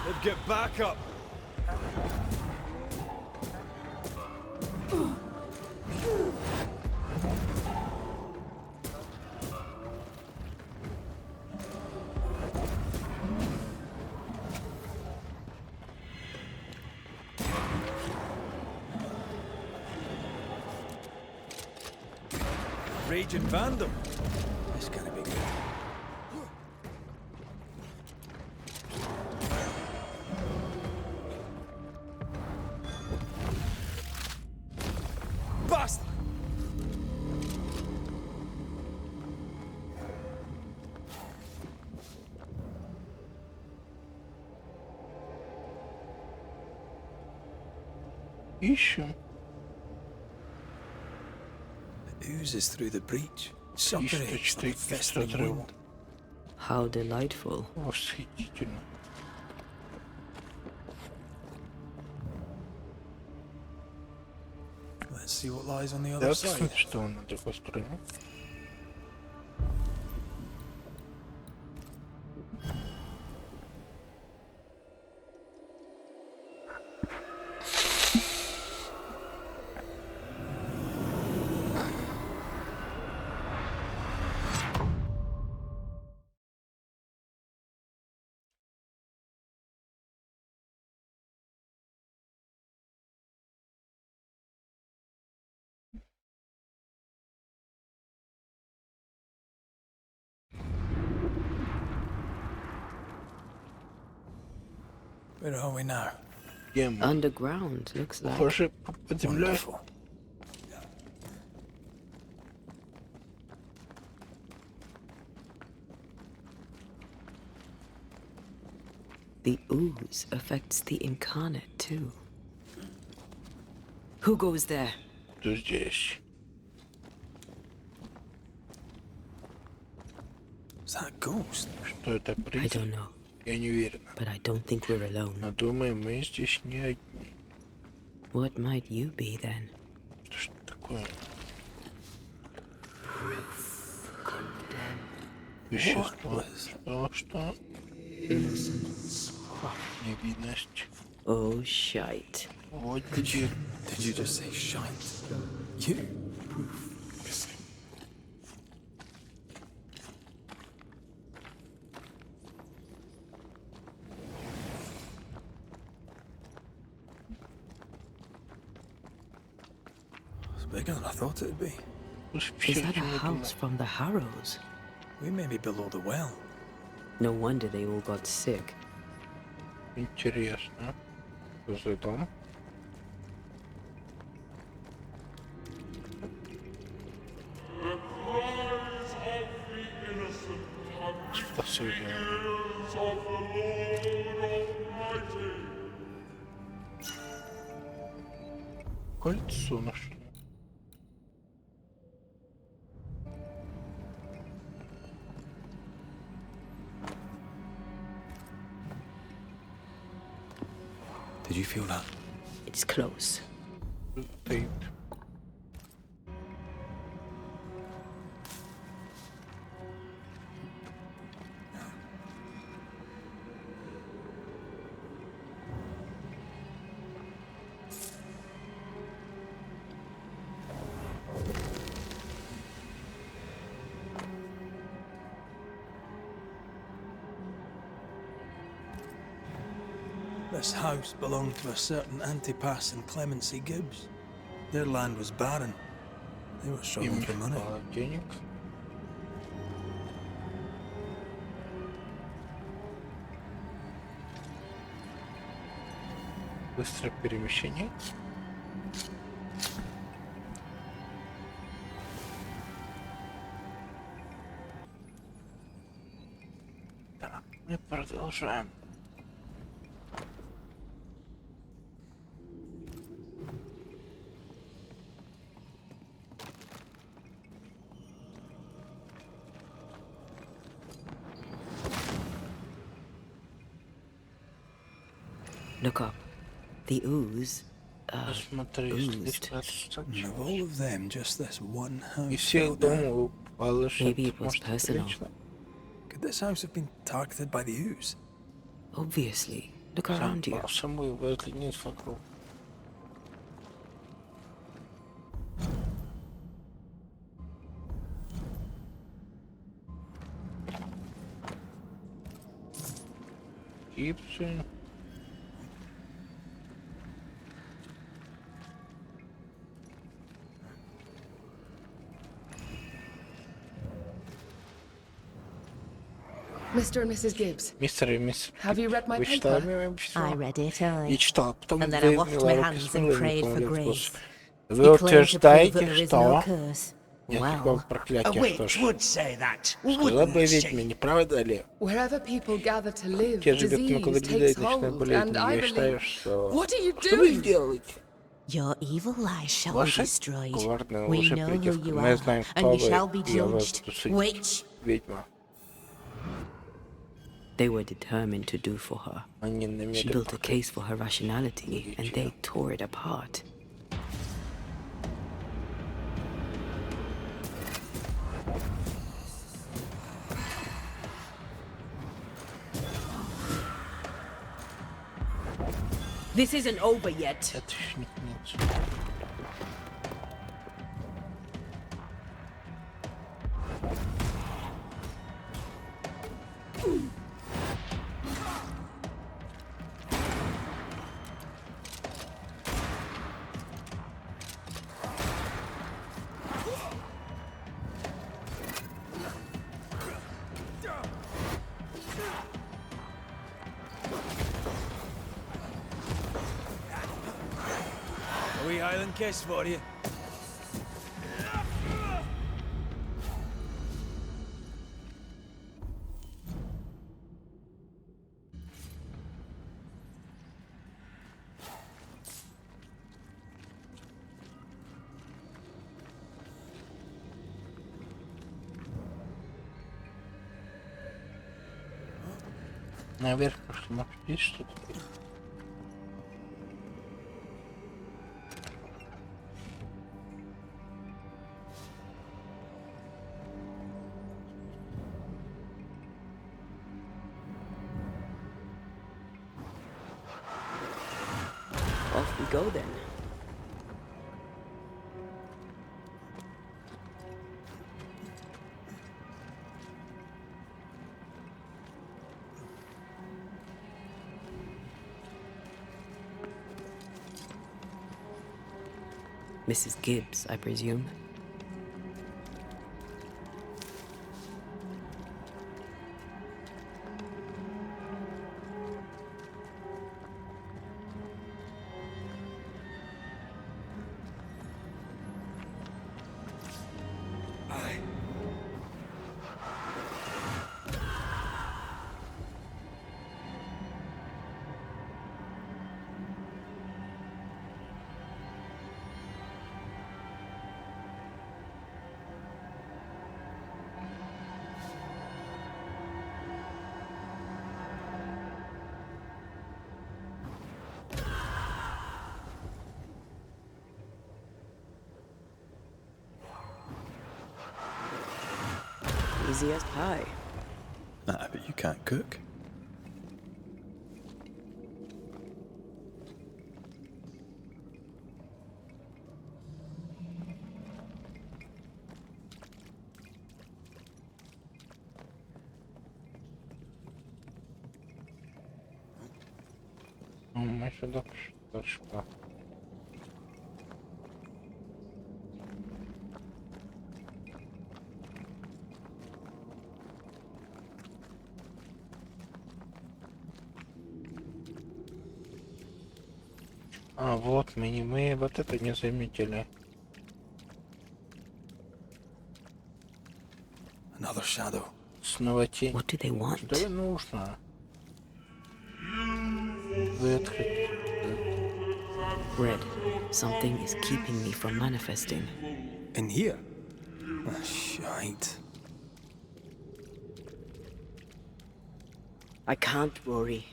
Let's get back up. Raging Vandal. This is gonna be good. Bastard! Ищем. The oozes through the breach. Separates Ищем like festering wind. How delightful. Восхитительно. Let's see what lies on the other Да, side. что на другой стороне. Where are we now? Где мы? Underground, looks like. Похоже, под землей. Wonderful. The ooze affects the incarnate too. Who goes there? Кто здесь? Is that a ghost? Что это I принц? don't know, Я не уверен. but I don't think we're alone. Но думаю, мы здесь не одни. What might you be then? Что такое? Вещество. Что? Невидность. Oh, shite. Вот где. Did you just say shite? You? It's bigger than I thought it'd be. Is that a house from the Harrows? We may be below the well. No wonder they all got sick. Интересно. Что за дом? Спасибо. Кольцо нашли. Did you feel that? It's close. Стоит. This house belonged to a certain Antipas and Clemency Gibbs. Their land was barren. They were struggling for money. Денег. Быстрое перемещение. Так, мы продолжаем. Look up. The ooze, Посмотри, oozed. And of all of them, just this one И house всех fell down. домов упало, Maybe it was может, personal. лично. Could this house have been targeted by the ooze? Obviously. Look Сам around you. самой выглянет вокруг. Гибсы. Mr. and Mrs. Gibbs, Мистер и мисс. have you read my Вы читали paper? мое письмо? I read it, aye. Я читал, потом And then I вы washed мне my руки hands and смыли, prayed for молитву. grace. Вы Declared to prove that утверждаете, there is no что curse. нет никакого Well, проклятия, что ж. would say that, Сказала бы ведьме, не правда ли? Wherever people gather to live, Те же бедные, куда disease людей takes начинают hold, болеть, and но I я считаю, believe... что... What are you Что вы doing? делаете? your evil lies shall be Ваша destroyed. коварная We лжи know who придет, you мы are, знаем, кто and you вы, shall be и я вас judged. буду судить. Witch! Ведьма. They were determined to do for her. Они She намерены built a проклять. case for her rationality, and they tore it apart. This isn't over yet. Это еще не конец. A wee Highland kiss for you. Наверх, потому что может здесь что-то. Off we go then. Mrs. Gibbs, I presume. Easy as pie. Nah, but you can't cook. Мы сюда что? А, вот мы вот это не заметили. Another shadow. Снова тень. What do they want? Что нужно? Вы открыли. Red, something is keeping me from manifesting. In here? Ah, shite. I can't, Rory.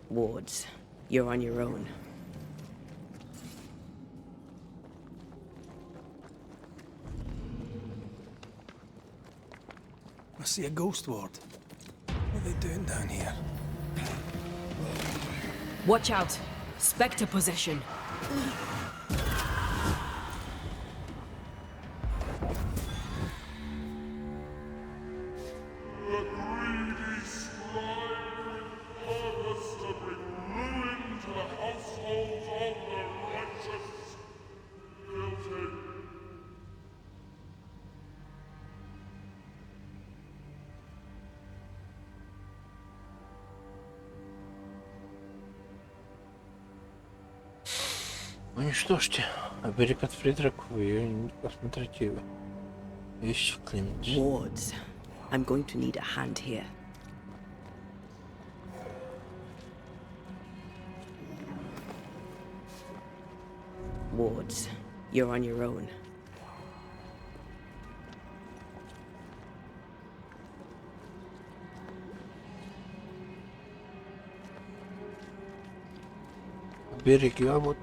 Wards, you're on your own. I see a ghost ward. What are they doing down here? Watch out! Spectre possession! Уничтожьте. Оберег от призраков и посмотрите его. Вещи Климент. Wards, I'm going to need a hand here. Wards, you're on your own. Береги, а вот.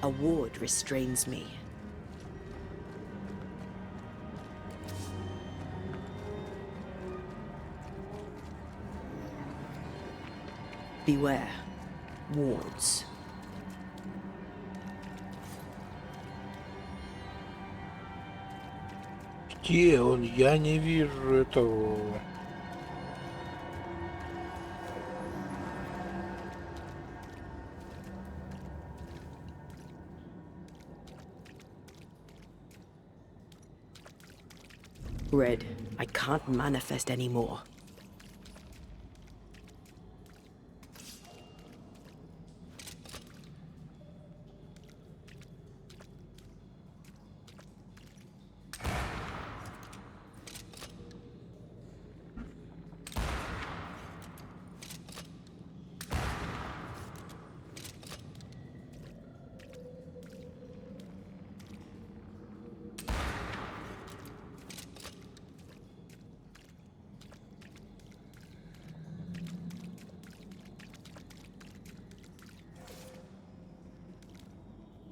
A ward restrains me. Beware. Wards. Где он? Я не вижу этого. Red, I can't manifest anymore.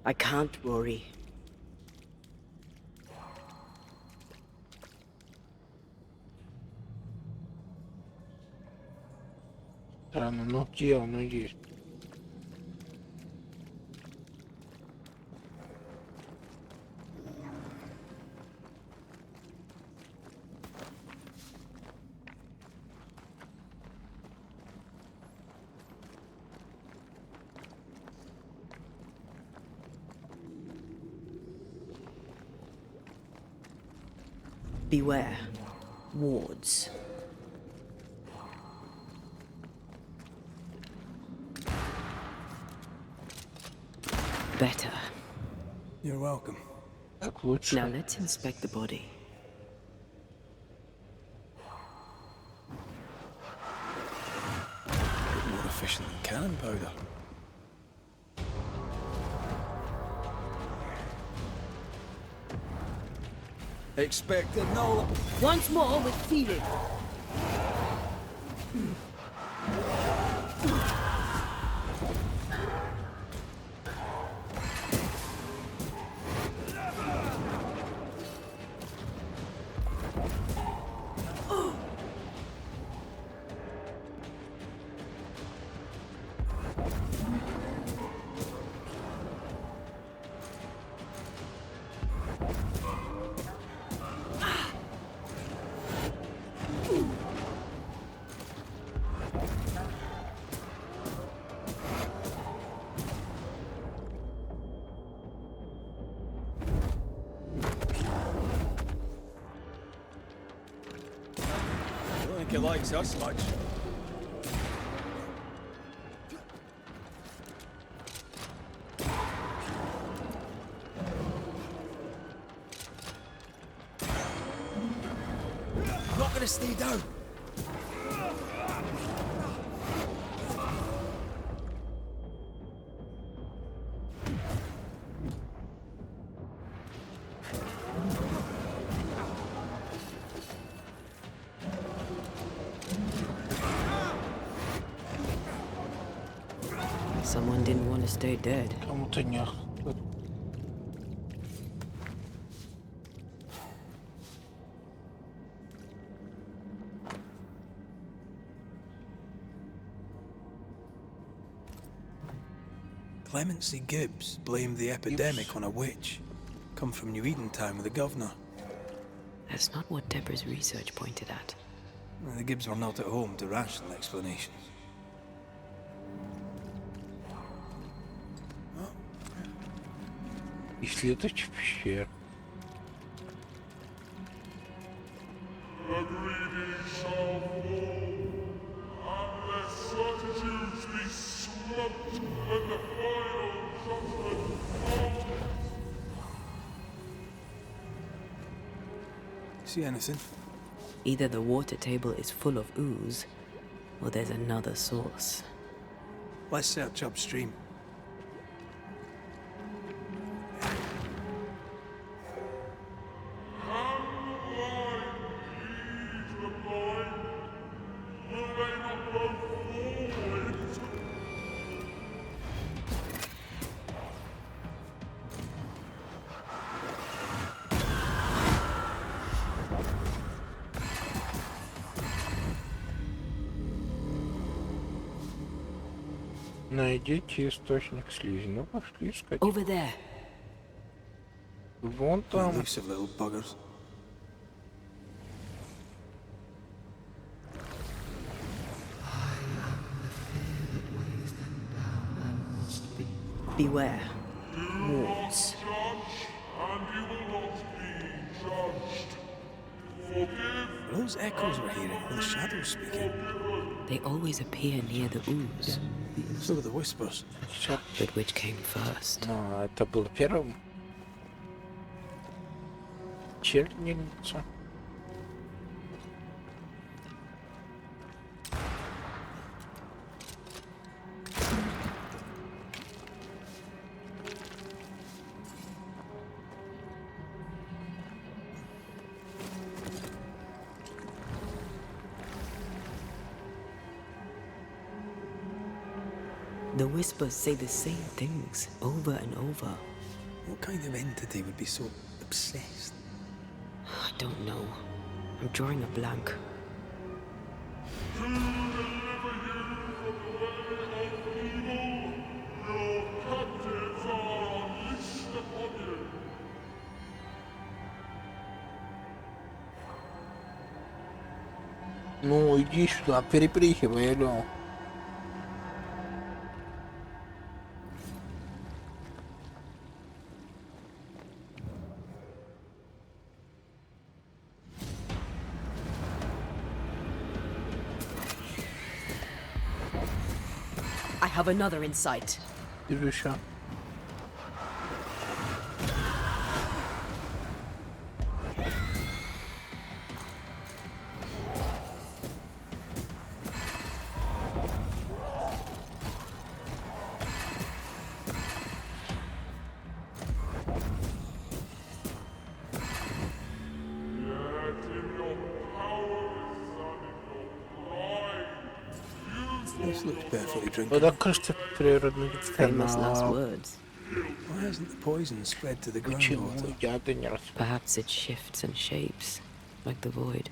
I can't, Rory. Странно, ну где он есть? Beware. Wards. Better. You're welcome. Так лучше. Now let's inspect the body. Bit more efficient than cannon powder. Expected no. Once more with feeling. he likes us much. I'm not gonna stay down. Someone didn't want to stay dead. Кому-то не. Clemency Gibbs blamed the epidemic on a witch. Come from New Eden Town with the governor. That's not what Deborah's research pointed at. The Gibbs were not at home to rational explanations. Исследуйте пещер. See anything? Either the water table is full of ooze, or there's another source. Let's search upstream. Найдите источник слизи. Ну, пошли искать. Over there. Вон там. Elusive little buggers. Beware. Warts. Those echoes we're hearing were the shadows speaking. They always appear near the ooze. So were the whispers. But which came first? Ну, это было первым. Чернильница. The whispers say the same things over and over. What kind of entity would be so obsessed? I don't know. I'm drawing a blank. Ну, иди сюда, перепрыгивай, алло. I have another in sight. Держи ща. This looks perfectly Вот drinkable. так кажется природный Famous last канал. words. Why hasn't the poison spread to the Почему groundwater? яды не растут? Perhaps it shifts and shapes, like the void.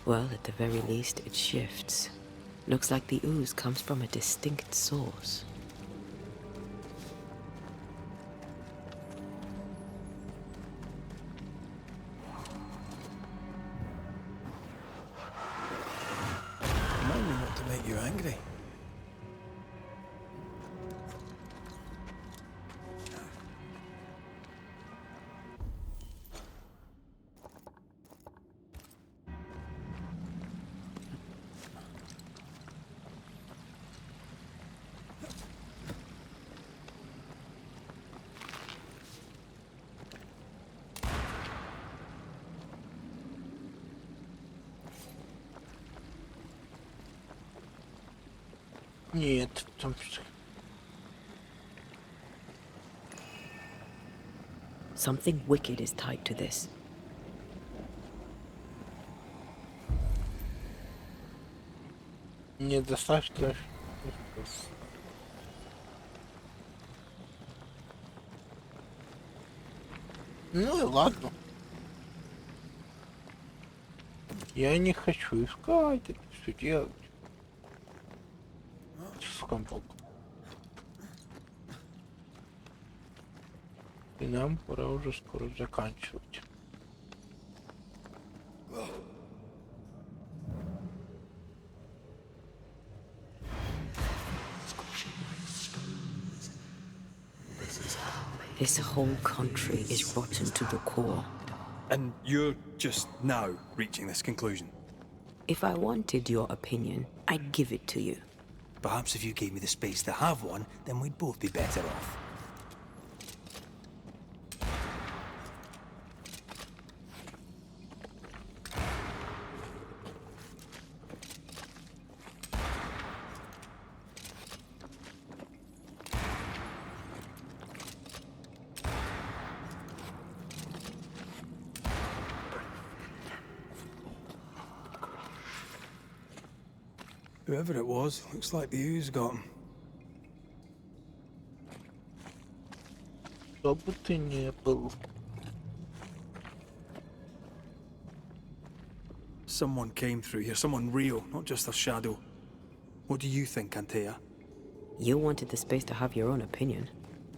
Well, at the very least, it shifts. Looks like the ooze comes from a distinct source. Remind me not to make you angry. Нет, там что... Something wicked is tied to this. Недостаточно. Ну и ладно. Я не хочу искать это все делать. Слишком долго. И нам пора уже скоро заканчивать. This whole country is rotten to the core. And you're just now reaching this conclusion? If I wanted your opinion, I'd give it to you. Perhaps if you gave me the space to have one, then we'd both be better off. Whoever it was, looks like the ooze got him. Кто бы ты ни был. Someone came through here, someone real, not just a shadow. What do you think, Antea? You wanted the space to have your own opinion.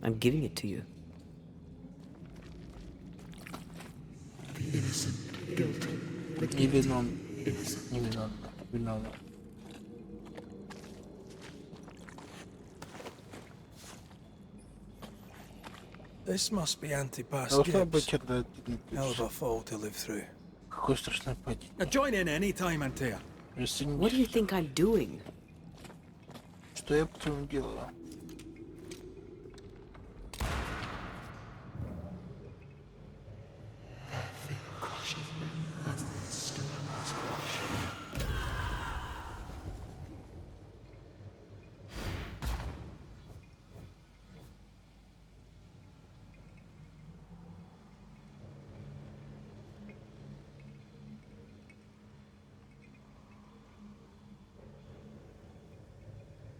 I'm giving it to you. Не виновен. Не виновен. Виновен. This must be Antipas Должно Gibbs. быть это... Hell of a fall to live through. Какое страшное падение. Now join in any time, Antea. Если What do you think I'm doing? Что я потом делаю?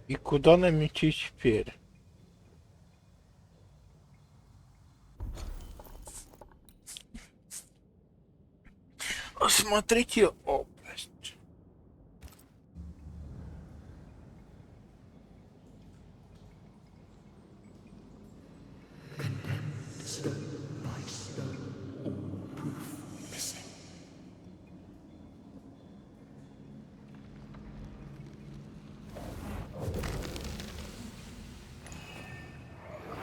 И куда нам идти теперь? Осмотрите область.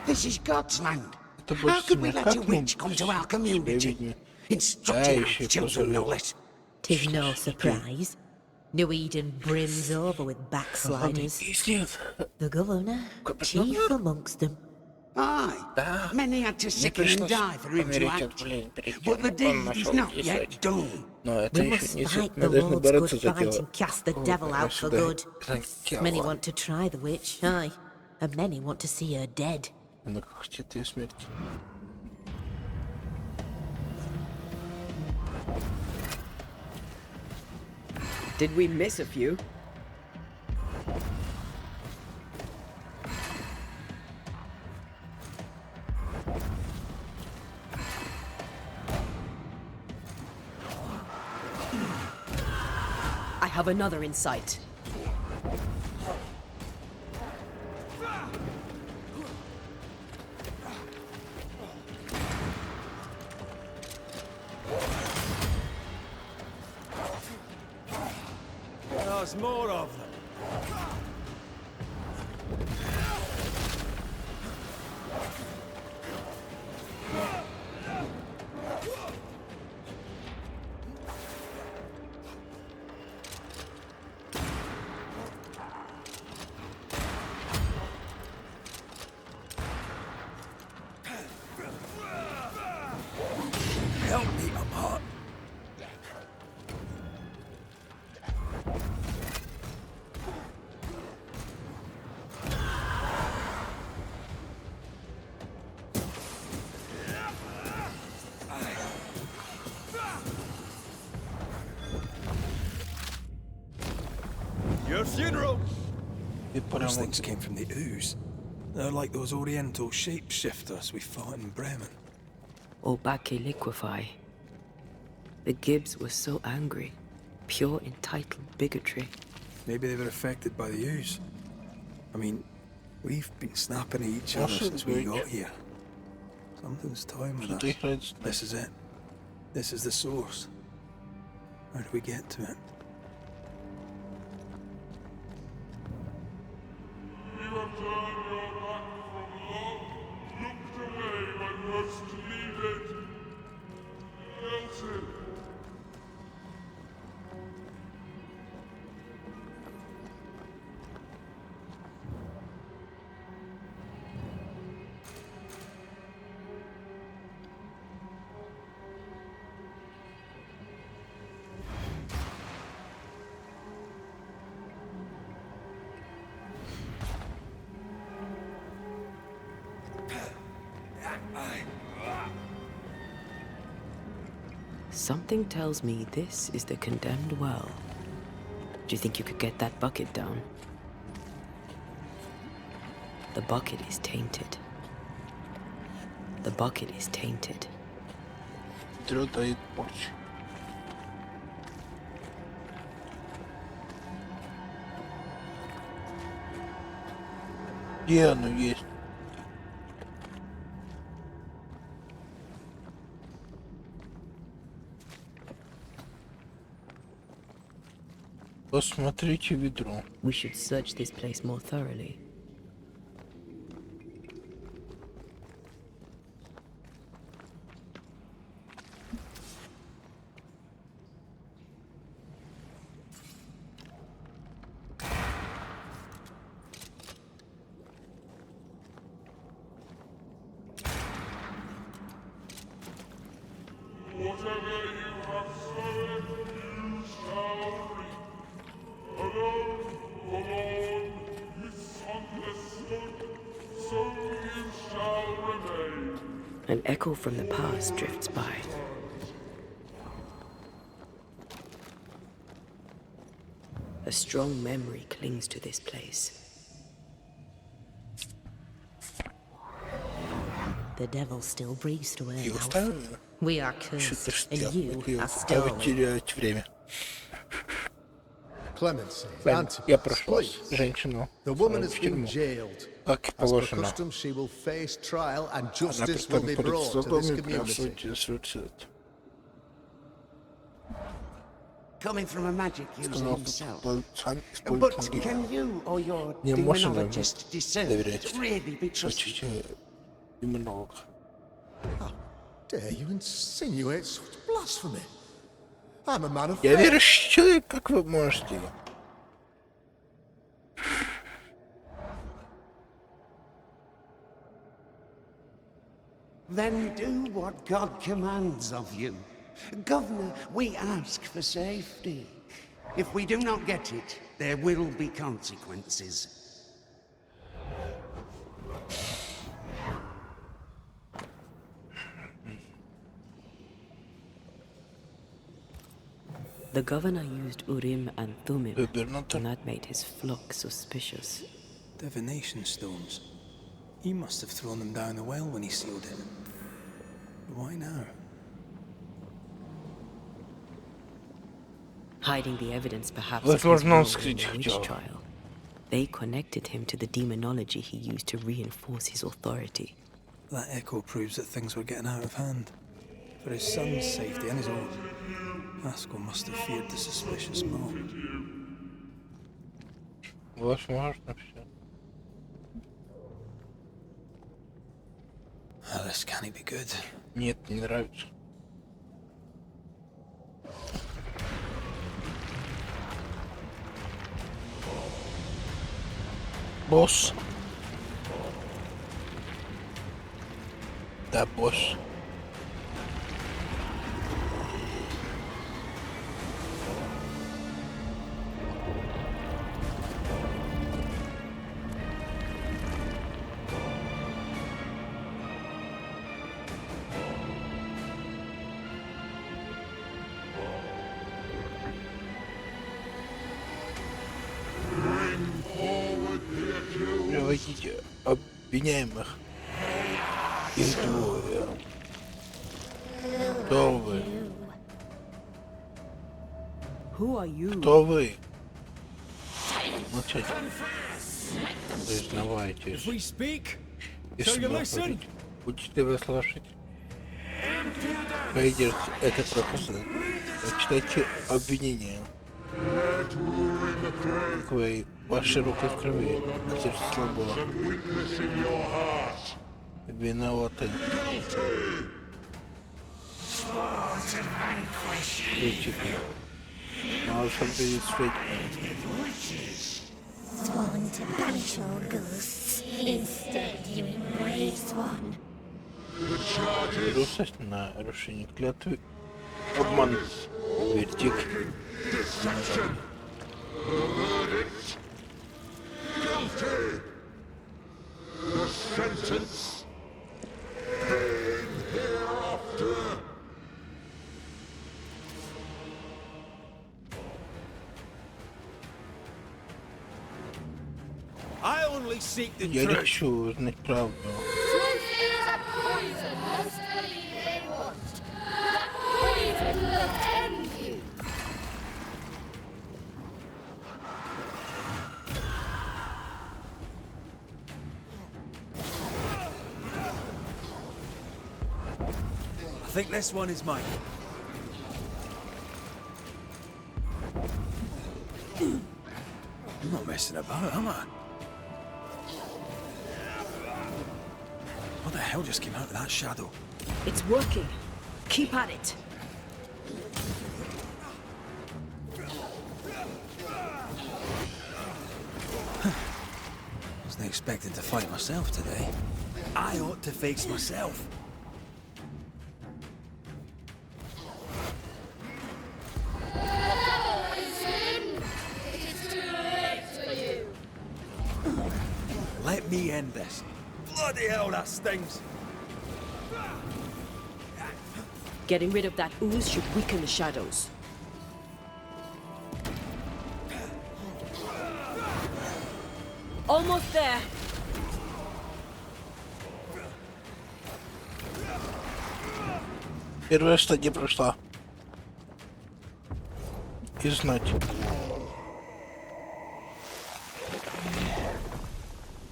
This is God's land. Это How больше could we let a смерть, witch come to our community? видно. Instructing еще our children, no less. Tis no surprise. New Eden brims over with backsliders. The governor, chief amongst them. Aye, many had to sicken and die for him to act. But the deed is not yet done. Но это We еще must не fight мы the должны Lord's бороться good за fight дело. and cast the devil out for good. Many want to try the witch, aye, and many want to see her dead. Она хотит ее смерти. Did we miss a few? I have another in sight. There's more of them. Help me, I'm hot. Your funeral! Those things came from the ooze. They're like those oriental shapeshifters we fought in Bremen. Or Bacche liquefy. The Gibbs were so angry. Pure entitled bigotry. Maybe they were affected by the ooze. I mean, we've been snapping at each other since we got here. Something's toying with us. This is it. This is the source. How do we get to it? You have turned your back from love, looked away when most needed. Elton. Something tells me this is the condemned well. Do you think you could get that bucket down? The bucket is tainted. The bucket is tainted. Где оно есть? Посмотрите ведро. We should search this place more thoroughly. Whatever you have sown, you shall reap. Alone, forlorn, misunderstood, so you shall remain. An echo from the past drifts by. A strong memory clings to this place. The devil still breathes to earn И out. оставим? We are Что-то cursed, and сделать. you are А stolen. вы теряете время. Clemency, Я прошу вас, женщину, the woman в has been тюрьму. jailed. Как и As per положено. custom, she will face trial and Она justice will предстанет be перед brought to судом this и community. просудит. Coming from a magic user Сказал, himself. что сам But использует магию. can you or your Не можно ему demonologist discern доверять. to really be trusted? Почти демонолог. How dare you insinuate such blasphemy? I'm a man of Я faith. верующий человек, как вы можете? Then do what God commands of you. Governor, we ask for safety. If we do not get it, there will be consequences. The governor used Urim and Thummim, Губернатор. and that made his flock suspicious. Divination stones. He must have thrown them down the well when he sealed it. Why now? Hiding the evidence perhaps Вот of his можно он role in скрыть the witch хотел. trial. They connected him to the demonology he used to reinforce his authority. That echo proves that things were getting out of hand. For his son's safety and his own, Haskell must have feared the suspicious mob. Возможно, все. Ah, this can't be good. Нет, не нравится. Босс. Да, босс. проводить обвиняемых. Их двое. Кто вы? Who are you? Кто вы? Молчать. Признавайтесь. Если вы говорите, будете вы слушать. Рейдерс — это профессор. Прочитайте обвинение. Вы, ваши руки в крови, сердце слабо. Виноваты. Критики. Мало смотреть Sworn to banish all ghosts. Instead, you embrace one. Трусость, нарушение клятвы, обман, вердикт. Я не хочу узнать правду. I think this one is mine. I'm not messing about, am I? What the hell just came out of that shadow? It's working. Keep at it. Wasn't expecting to fight myself today. I ought to face myself. Let me end this. Bloody hell, that stings. Getting rid of that ooze should weaken the shadows. Almost there. Первая стадия прошла. И знать.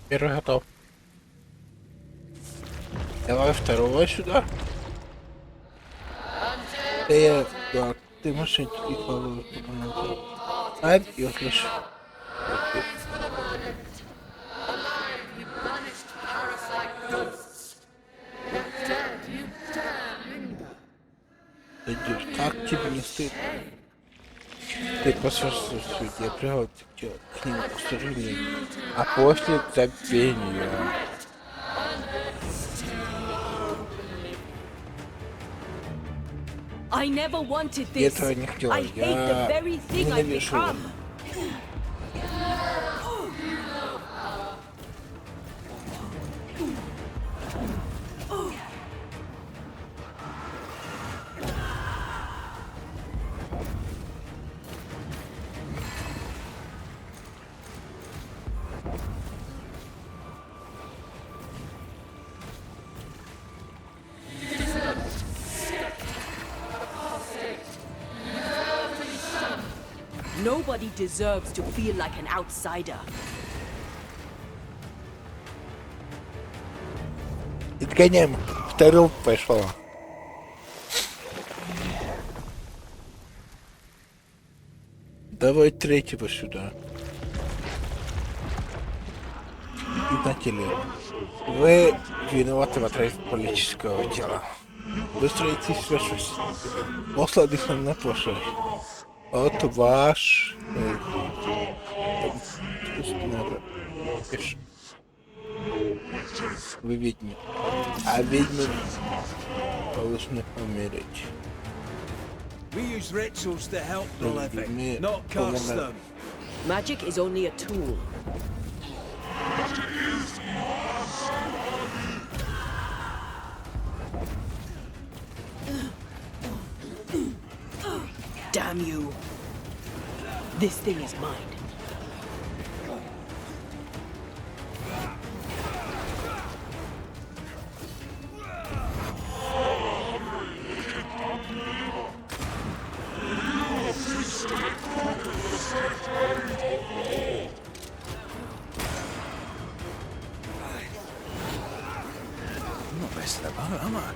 Первый готов. Давай второго сюда. Да, ты машинки положишь. Ай, и услышь. Как тебе не стыдно? Ты посольствуешь судья, привел к ним служили, а после забвения. I never wanted this. Этого не хотел. I hate the very thing I've become. Nobody deserves to feel like an outsider. Отгоняем. Вторую пошло. Давай третьего сюда. И на теле. Вы виноваты в отрыве политического дела. Вы строитесь связь. Посланных нам на прошлое. Вот ваш... Вы ведьмы. А ведьмы должны умереть. We use rituals to help the living, not curse them. Magic is only a tool. Damn you. This thing is mine. messing about, am I?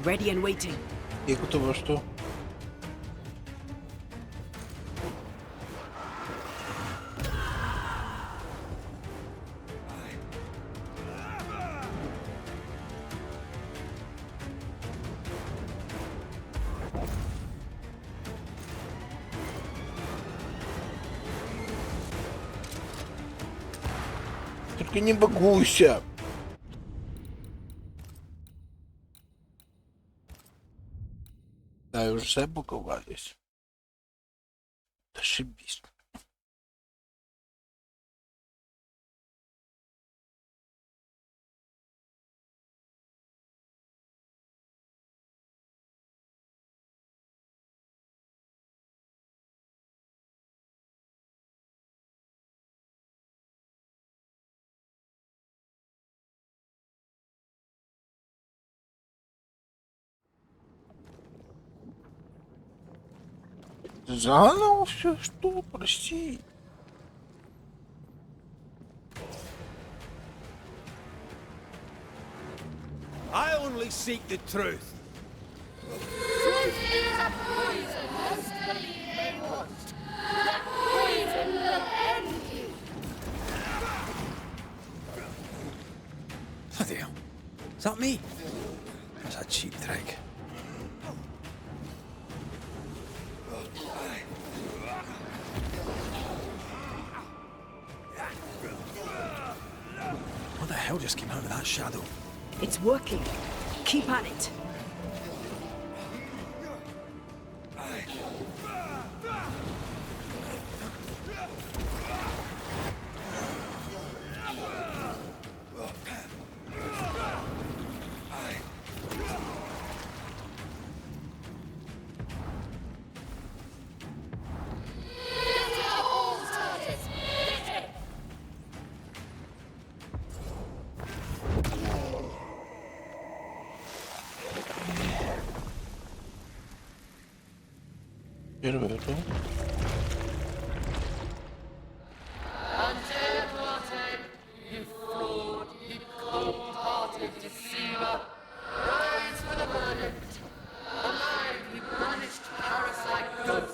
Ready and waiting. И готово что? Только не багуйся. Да, и уже забуговались. Ошибись. Заново все, что, прости. I only seek the truth. Truth is a poison, lustily they want. That poison will end you. Bloody hell. Is that me? That's a cheap trick. What the hell just came out of that shadow? It's working. Keep at it. Первое, да?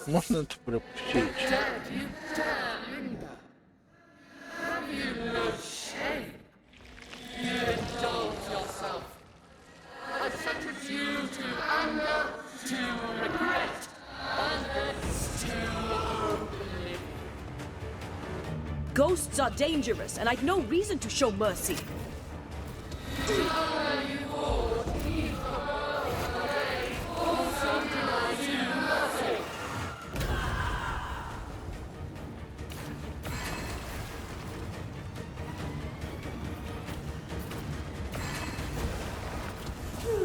Можно это пропустить? Ghosts are dangerous, and I've no reason to show mercy.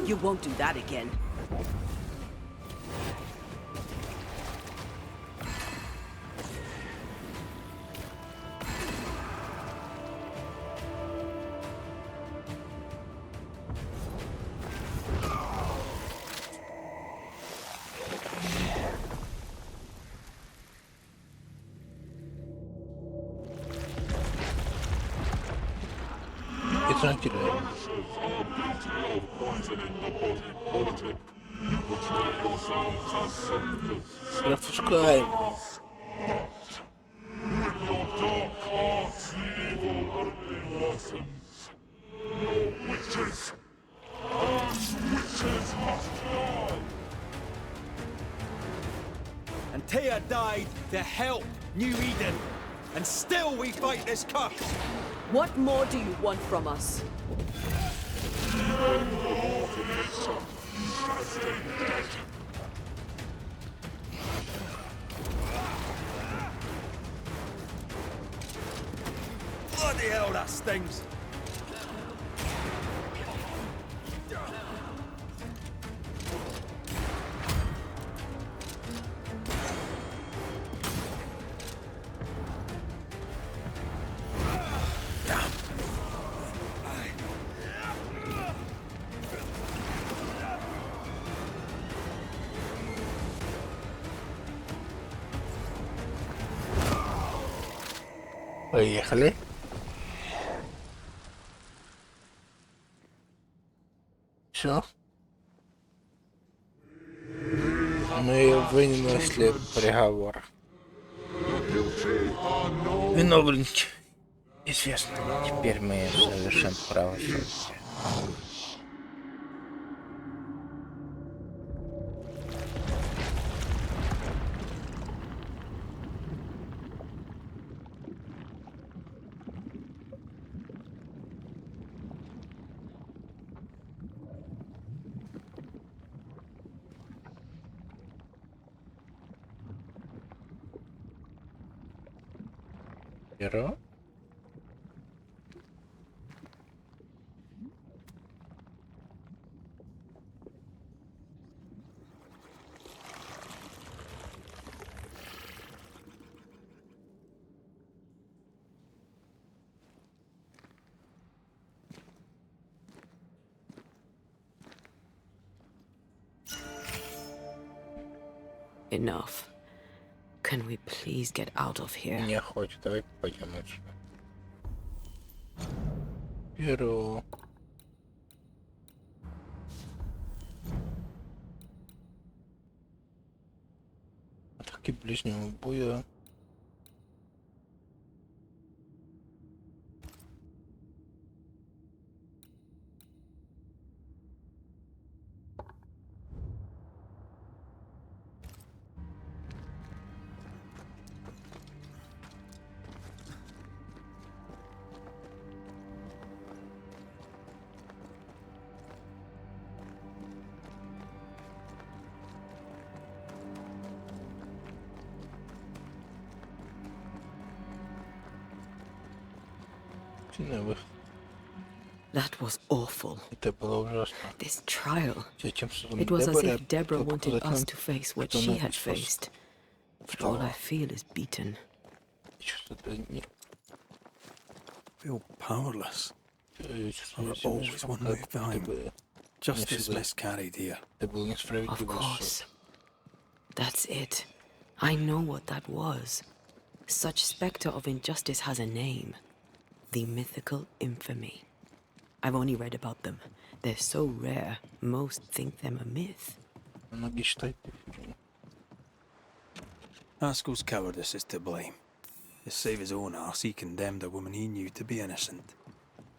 You won't do that again. It's not today. Пропускаем. And Tia died to help New Eden. And still we fight this curse. What more do you want from us? Bloody hell, that stings. Поехали. Все. Мы вынесли приговор. Виновник известно. Теперь мы совершим правосудие. Перо. Enough. Can we please get out of here? Не хочет. Давай пойдем отсюда. Перо. Атаки ближнего боя. That was awful. Это было ужасно. This trial. Зачем It was as if Deborah wanted us to face what she had faced. But all I feel is beaten. Feel powerless. I've always one move behind. Justice miscarried here. Of course. That's it. I know what that was. Such spectre of injustice has a name. The mythical infamy. I've only read about them. They're so rare, most think them a myth. Haskell's cowardice is to blame. To save his own arse, he condemned a woman he knew to be innocent.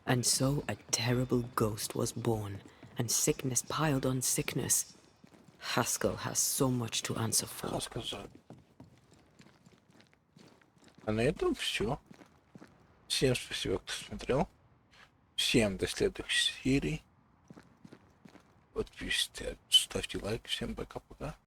And so a terrible ghost was born, and sickness piled on sickness. Haskell has so much to answer for. А на этом все. Всем спасибо, кто смотрел. Всем до следующей серии. Подписывайтесь, ставьте лайк. Всем пока-пока.